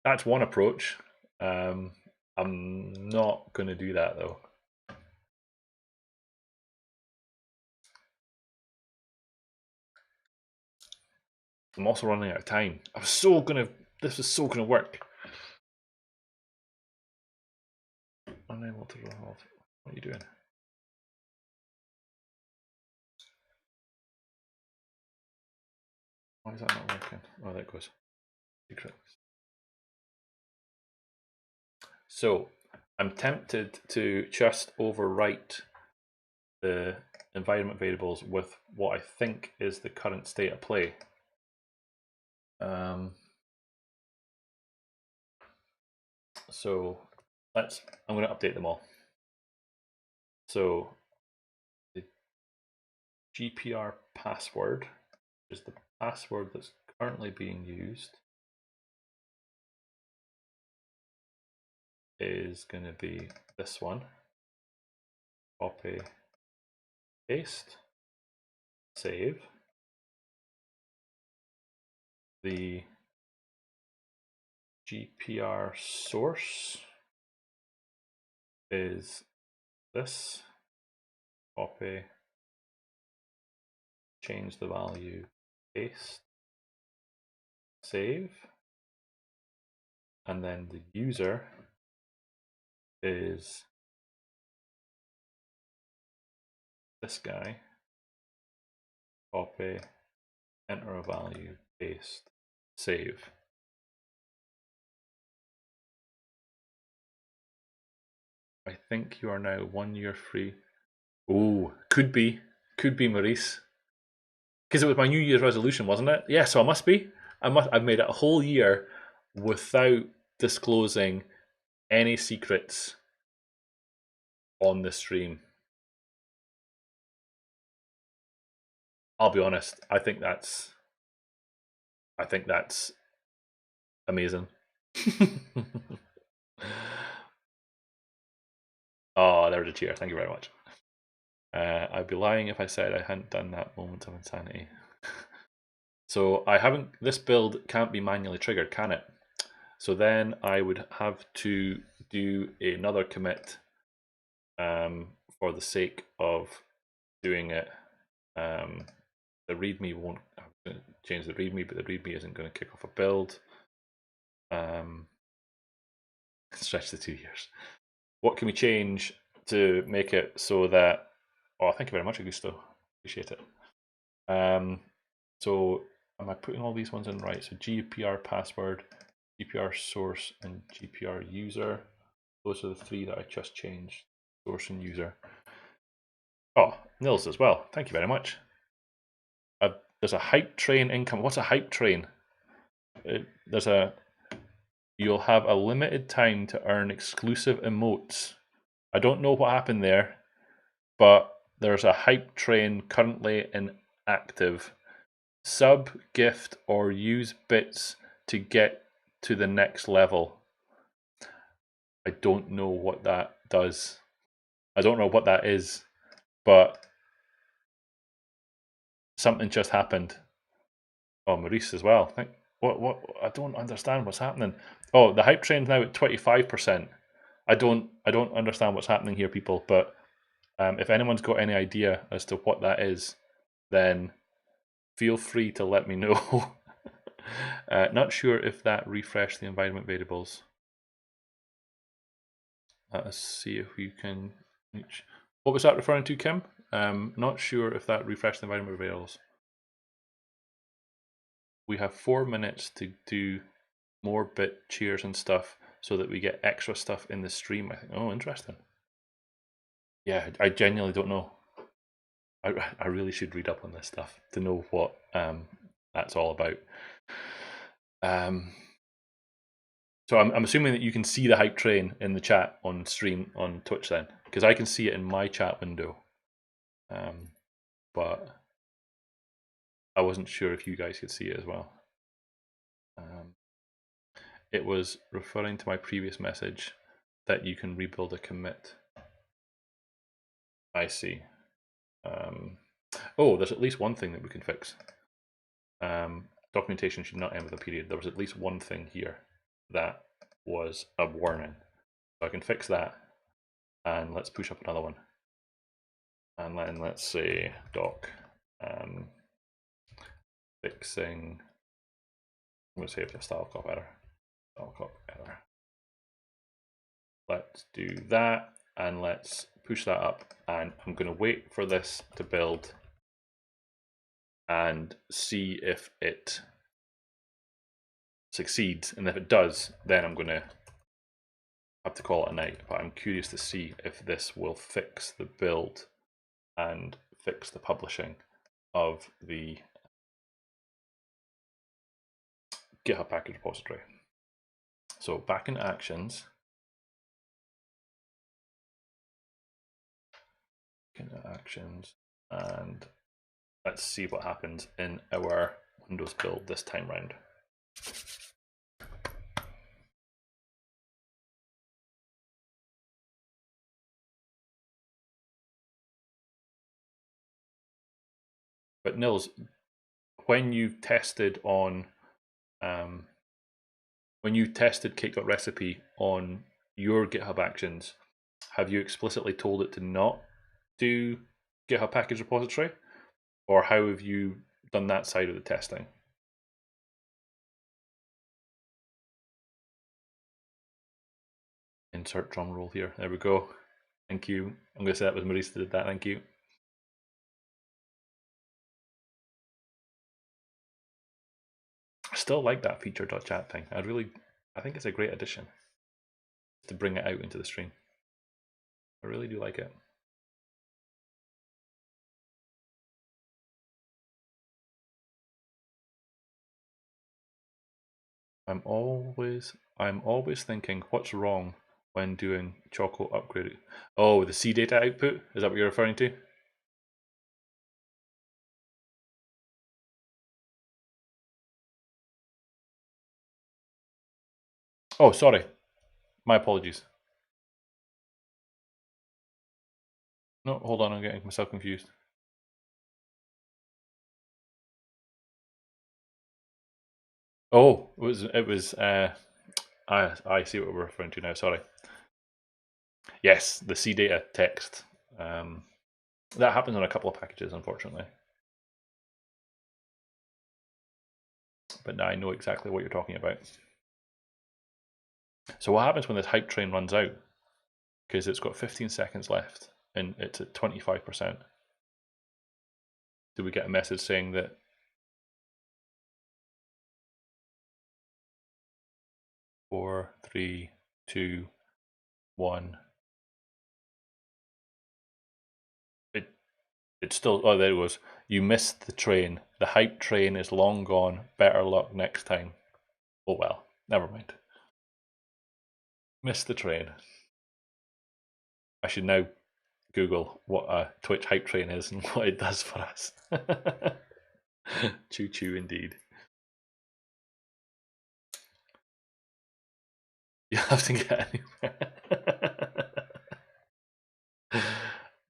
That's one approach. I'm not going to do that though. I'm also running out of time. This was so gonna work. Unable to resolve. What are you doing? Why is that not working? Oh, there it goes. Secrets. So I'm tempted to just overwrite the environment variables with what I think is the current state of play. So I'm going to update them all. So the GPR password is the password that's currently being used, is going to be this one. Copy, paste, save. The GPR source is this. Copy, change the value, paste, save. And then the user is this guy. Copy, enter a value, paste, save. I think you are now 1 year free. Oh, could be Maurice. Because it was my New Year's resolution, wasn't it? Yeah, so I must be. I've made it a whole year without disclosing any secrets on the stream. I'll be honest, I think that's amazing. Oh, there's a cheer. Thank you very much. I'd be lying if I said I hadn't done that moment of insanity. So I haven't. This build can't be manually triggered, can it? So then I would have to do another commit for the sake of doing it. The README won't change the README, but the README isn't going to kick off a build. Stretch the 2 years. What can we change to make it so that? Oh, thank you very much, Augusto. Appreciate it. So am I putting all these ones in right? So GPR password, GPR source, and GPR user. Those are the three that I just changed. Source and user. Oh, Nils as well. Thank you very much. There's a hype train income. What's a hype train? You'll have a limited time to earn exclusive emotes. I don't know what happened there, but there's a hype train currently inactive. Sub, gift, or use bits to get to the next level. I don't know what that does. I don't know what that is, but something just happened. Oh, Maurice as well. What? I don't understand what's happening. Oh, the hype train's now at 25%. I don't understand what's happening here, people. But if anyone's got any idea as to what that is, then feel free to let me know. Not sure if that refreshed the environment variables. Let us see if we can reach. What was that referring to, Kim? Not sure if that refreshed the environment variables. We have 4 minutes to do more bit cheers and stuff so that we get extra stuff in the stream. I think. Oh, interesting. Yeah, I genuinely don't know. I really should read up on this stuff to know what that's all about. So I'm assuming that you can see the hype train in the chat on stream on Twitch then, because I can see it in my chat window. But I wasn't sure if you guys could see it as well. It was referring to my previous message that you can rebuild a commit. I see. Oh, there's at least one thing that we can fix. Documentation should not end with a period. There was at least one thing here that was a warning. So I can fix that. And let's push up another one. And then let's say doc fixing. I'm going to save the style cop error. Style cop error. Let's do that, and let's push that up. And I'm going to wait for this to build and see if it succeeds. And if it does, then I'm going to have to call it a night. But I'm curious to see if this will fix the build and fix the publishing of the GitHub package repository. So back in Actions, and let's see what happens in our Windows build this time round. But Nils, when you tested on when you tested Cake.Recipe on your GitHub Actions, have you explicitly told it to not do GitHub package repository, or how have you done that side of the testing? Insert drum roll here. There we go. Thank you. I'm going to say that was Maurice that did that. Thank you. I still like that feature.chat thing. I think it's a great addition to bring it out into the stream. I really do like it. I'm always thinking, what's wrong when doing Choco upgrade? Oh, the C data output? Is that what you're referring to? Oh, sorry. My apologies. No, hold on, I'm getting myself confused. Oh, it was I see what we're referring to now, sorry. Yes, the C data text. That happens on a couple of packages, unfortunately. But now I know exactly what you're talking about. So what happens when this hype train runs out? Because it's got 15 seconds left and it's at 25%. Do we get a message saying that 4, 3, 2, 1? It's still, oh, there it was. You missed the train. The hype train is long gone. Better luck next time. Oh well, never mind. Missed the train. I should now Google what a Twitch hype train is and what it does for us. Choo choo indeed. You have to get anywhere.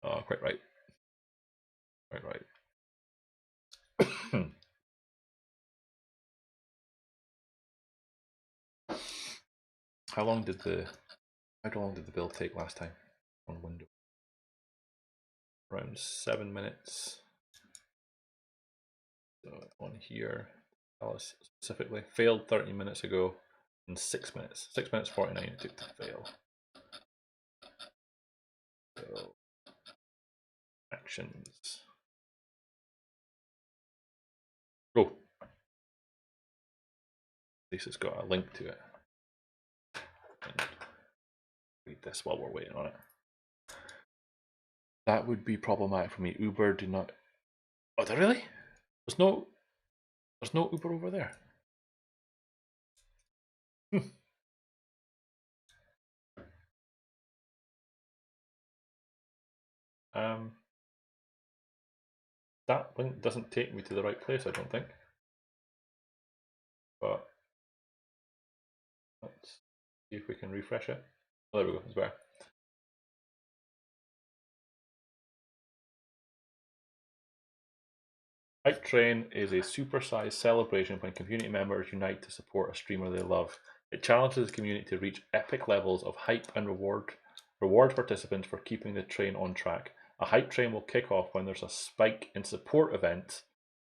Oh, quite right. Quite right. How long did the build take last time on Windows? Around 7 minutes. So on here, tell us specifically. Failed 30 minutes ago in 6 minutes. 6 minutes 49 it took to fail. So actions. Oh, at least it's got a link to it. And read this while we're waiting on it. That would be problematic for me. Uber do not. Oh, there really? There's no Uber over there. That link doesn't take me to the right place, I don't think. But let's see if we can refresh it. Oh, there we go, it's better. Hype Train is a supersized celebration when community members unite to support a streamer they love. It challenges the community to reach epic levels of hype and reward participants for keeping the train on track. A hype train will kick off when there's a spike in support events,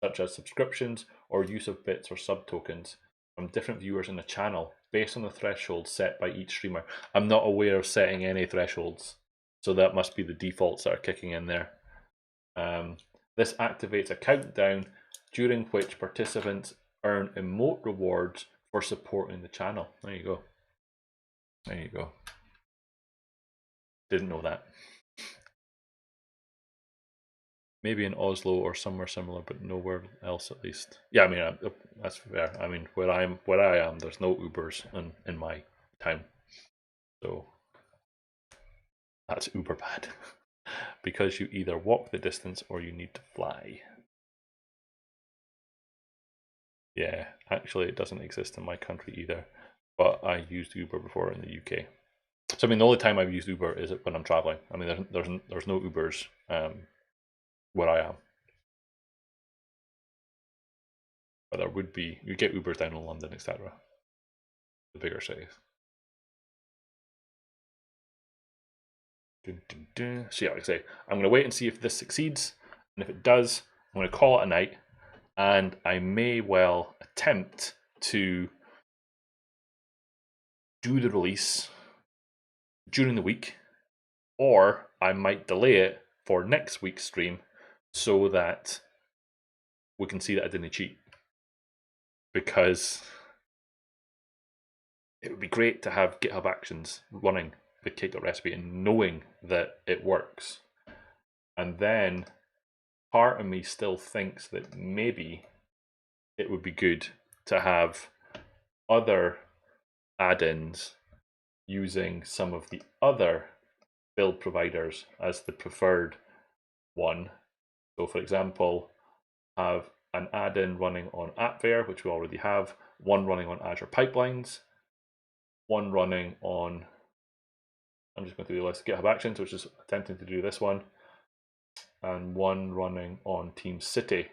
such as subscriptions or use of bits or sub tokens from different viewers in the channel, based on the thresholds set by each streamer. I'm not aware of setting any thresholds, so that must be the defaults that are kicking in there. This activates a countdown during which participants earn emote rewards for supporting the channel. There you go. There you go. Didn't know that. Maybe in Oslo or somewhere similar, but nowhere else at least. Yeah, I mean that's fair. I mean where I am, there's no Ubers in my town, so that's uber bad. Because you either walk the distance or you need to fly. Yeah, actually, it doesn't exist in my country either, but I used Uber before in the UK. So I mean, the only time I've used Uber is when I'm traveling. I mean, there's no Ubers where I am, but there would be. You get Ubers down in London, etc. The bigger cities. Dun, dun, dun. So yeah, like I say, I'm going to wait and see if this succeeds, and if it does, I'm going to call it a night, and I may well attempt to do the release during the week, or I might delay it for next week's stream so that we can see that I didn't cheat. Because it would be great to have GitHub Actions running with Cake.Recipe and knowing that it works. And then part of me still thinks that maybe it would be good to have other add-ins using some of the other build providers as the preferred one. So for example, have an add-in running on AppVeyor, which we already have, one running on Azure Pipelines, one running on, I'm just going through the list, GitHub Actions, which is attempting to do this one, and one running on Team City.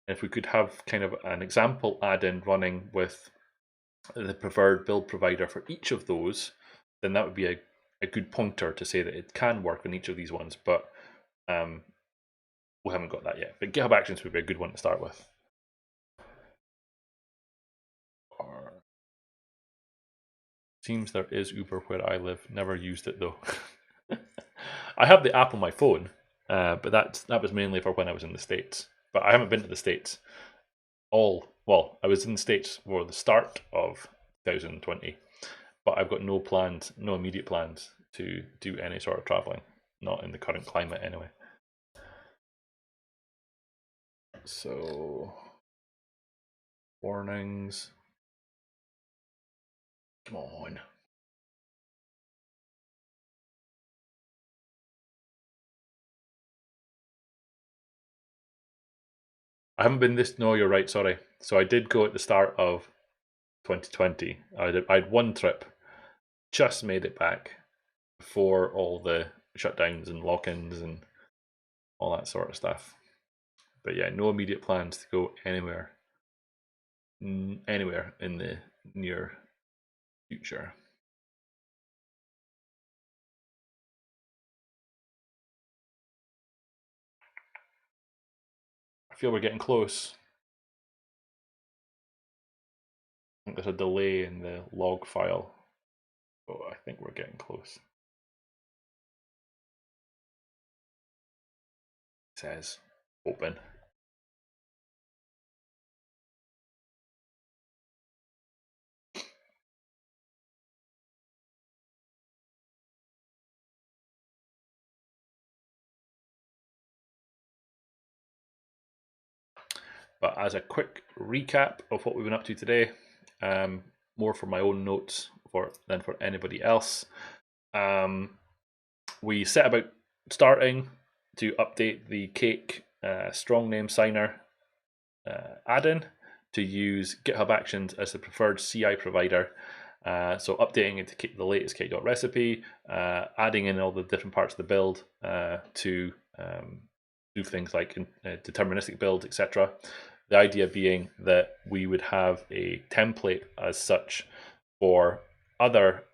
If we could have kind of an example add-in running with the preferred build provider for each of those, then that would be a good pointer to say that it can work on each of these ones, but we haven't got that yet. But GitHub Actions would be a good one to start with. Seems there is Uber where I live. Never used it though. I have the app on my phone, but that was mainly for when I was in the States. But I haven't been to the States well, I was in the States for the start of 2020, but I've got no immediate plans to do any sort of traveling. Not in the current climate anyway. So, warnings. Come on. I haven't been this. No, you're right. Sorry. So I did go at the start of 2020. I had one trip, just made it back before all the shutdowns and lock-ins and all that sort of stuff. But yeah, no immediate plans to go anywhere in the near future. I feel we're getting close. I think there's a delay in the log file. Oh, I think we're getting close. It says open. But as a quick recap of what we've been up to today, more for my own notes than for anybody else. We set about starting to update the Cake strong name signer add-in to use GitHub Actions as the preferred CI provider. So updating it to the latest Cake.Recipe, adding in all the different parts of the build to do things like deterministic builds, etc. The idea being that we would have a template as such for other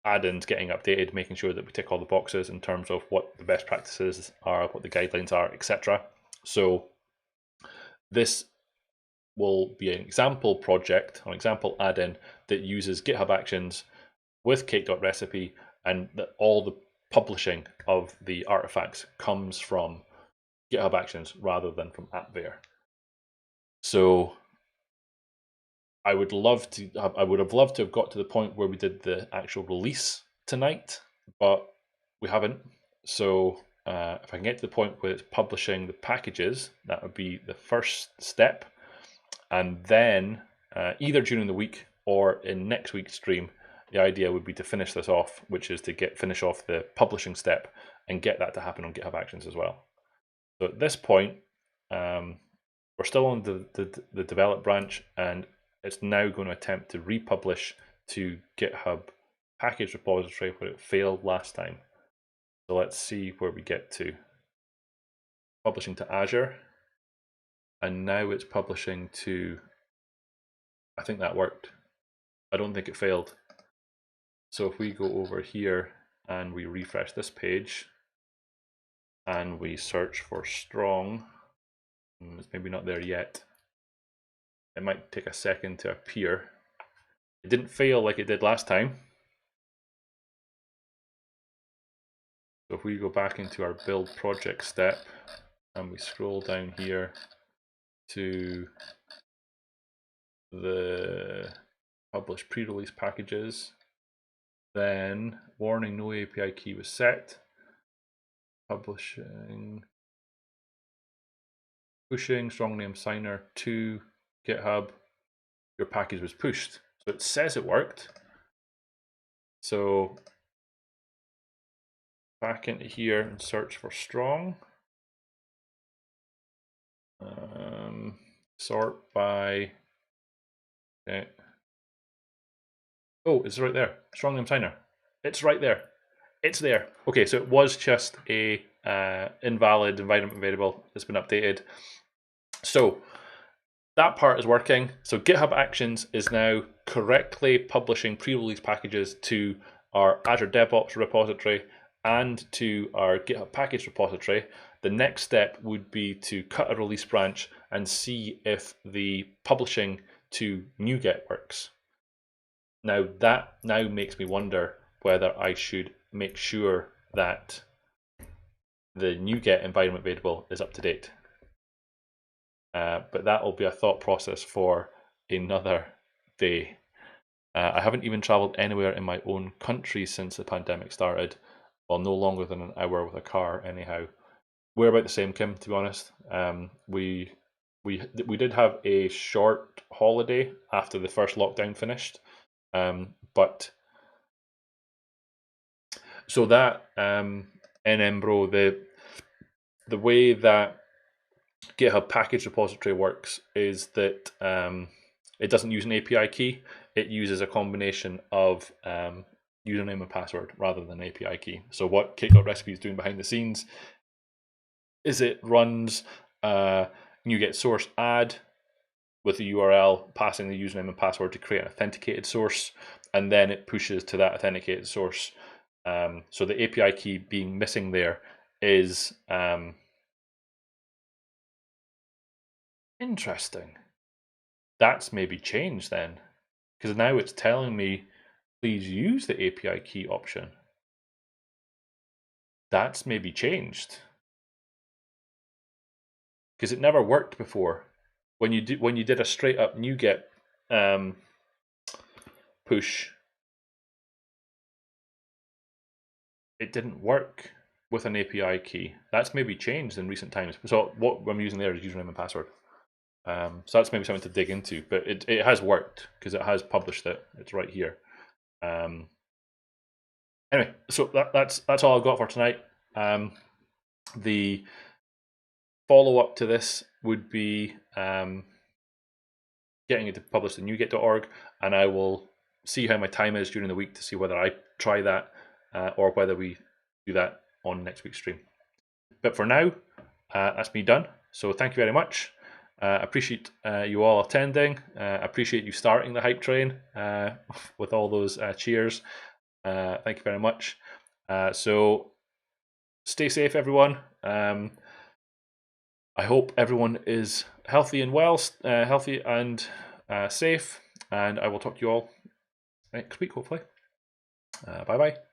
add-ins getting updated, making sure that we tick all the boxes in terms of what the best practices are, what the guidelines are, etc. So this will be an example project, an example add-in that uses GitHub Actions with Cake.Recipe, and that all the publishing of the artifacts comes from GitHub Actions rather than from AppVeyor. So I would have loved to have got to the point where we did the actual release tonight, but we haven't. So if I can get to the point where it's publishing the packages, that would be the first step. And then either during the week or in next week's stream, the idea would be to finish this off, which is to finish off the publishing step and get that to happen on GitHub Actions as well. So at this point, we're still on the develop branch, and it's now going to attempt to republish to GitHub package repository where it failed last time. So let's see where we get to. Publishing to Azure, and now it's publishing to, I think that worked. I don't think it failed. So if we go over here and we refresh this page and we search for strong, it's maybe not there yet. It might take a second to appear. It didn't fail like it did last time. So if we go back into our build project step and we scroll down here to the publish pre-release packages, then warning, no API key was set. Publishing, pushing strong name signer to GitHub, your package was pushed. So it says it worked. So back into here and search for strong. Sort by, okay. Oh, it's right there. Strong name signer. It's right there. It's there. Okay, so it was just a invalid environment variable that's been updated. So that part is working. So GitHub Actions is now correctly publishing pre-release packages to our Azure DevOps repository and to our GitHub package repository. The next step would be to cut a release branch and see if the publishing to NuGet works. Now that makes me wonder whether I should make sure that the NuGet environment variable is up to date. But that will be a thought process for another day. I haven't even traveled anywhere in my own country since the pandemic started. Well, no longer than an hour with a car, anyhow. We're about the same, Kim, to be honest. We did have a short holiday after the first lockdown finished, but so that NM Bro, the way that GitHub package repository works is that it doesn't use an API key. It uses a combination of username and password rather than an API key. So what Cake.Recipe is doing behind the scenes is it runs NuGet source add with the URL, passing the username and password to create an authenticated source, and then it pushes to that authenticated source. So the API key being missing there is interesting. That's maybe changed then, because now it's telling me please use the API key option. That's maybe changed, because it never worked before. When you did a straight up NuGet push, it didn't work with an API key. That's maybe changed in recent times. So what I'm using there is username and password. So that's maybe something to dig into, but it has worked because it has published it. It's right here. Anyway, so that's all I've got for tonight. The follow-up to this would be getting it to publish to NuGet.org, and I will see how my time is during the week to see whether I try that or whether we do that on next week's stream. But for now, that's me done. So thank you very much. Appreciate you all attending. Appreciate you starting the hype train with all those cheers. Thank you very much. So stay safe, everyone. I hope everyone is healthy and well, healthy and safe. And I will talk to you all next week, hopefully. Bye-bye.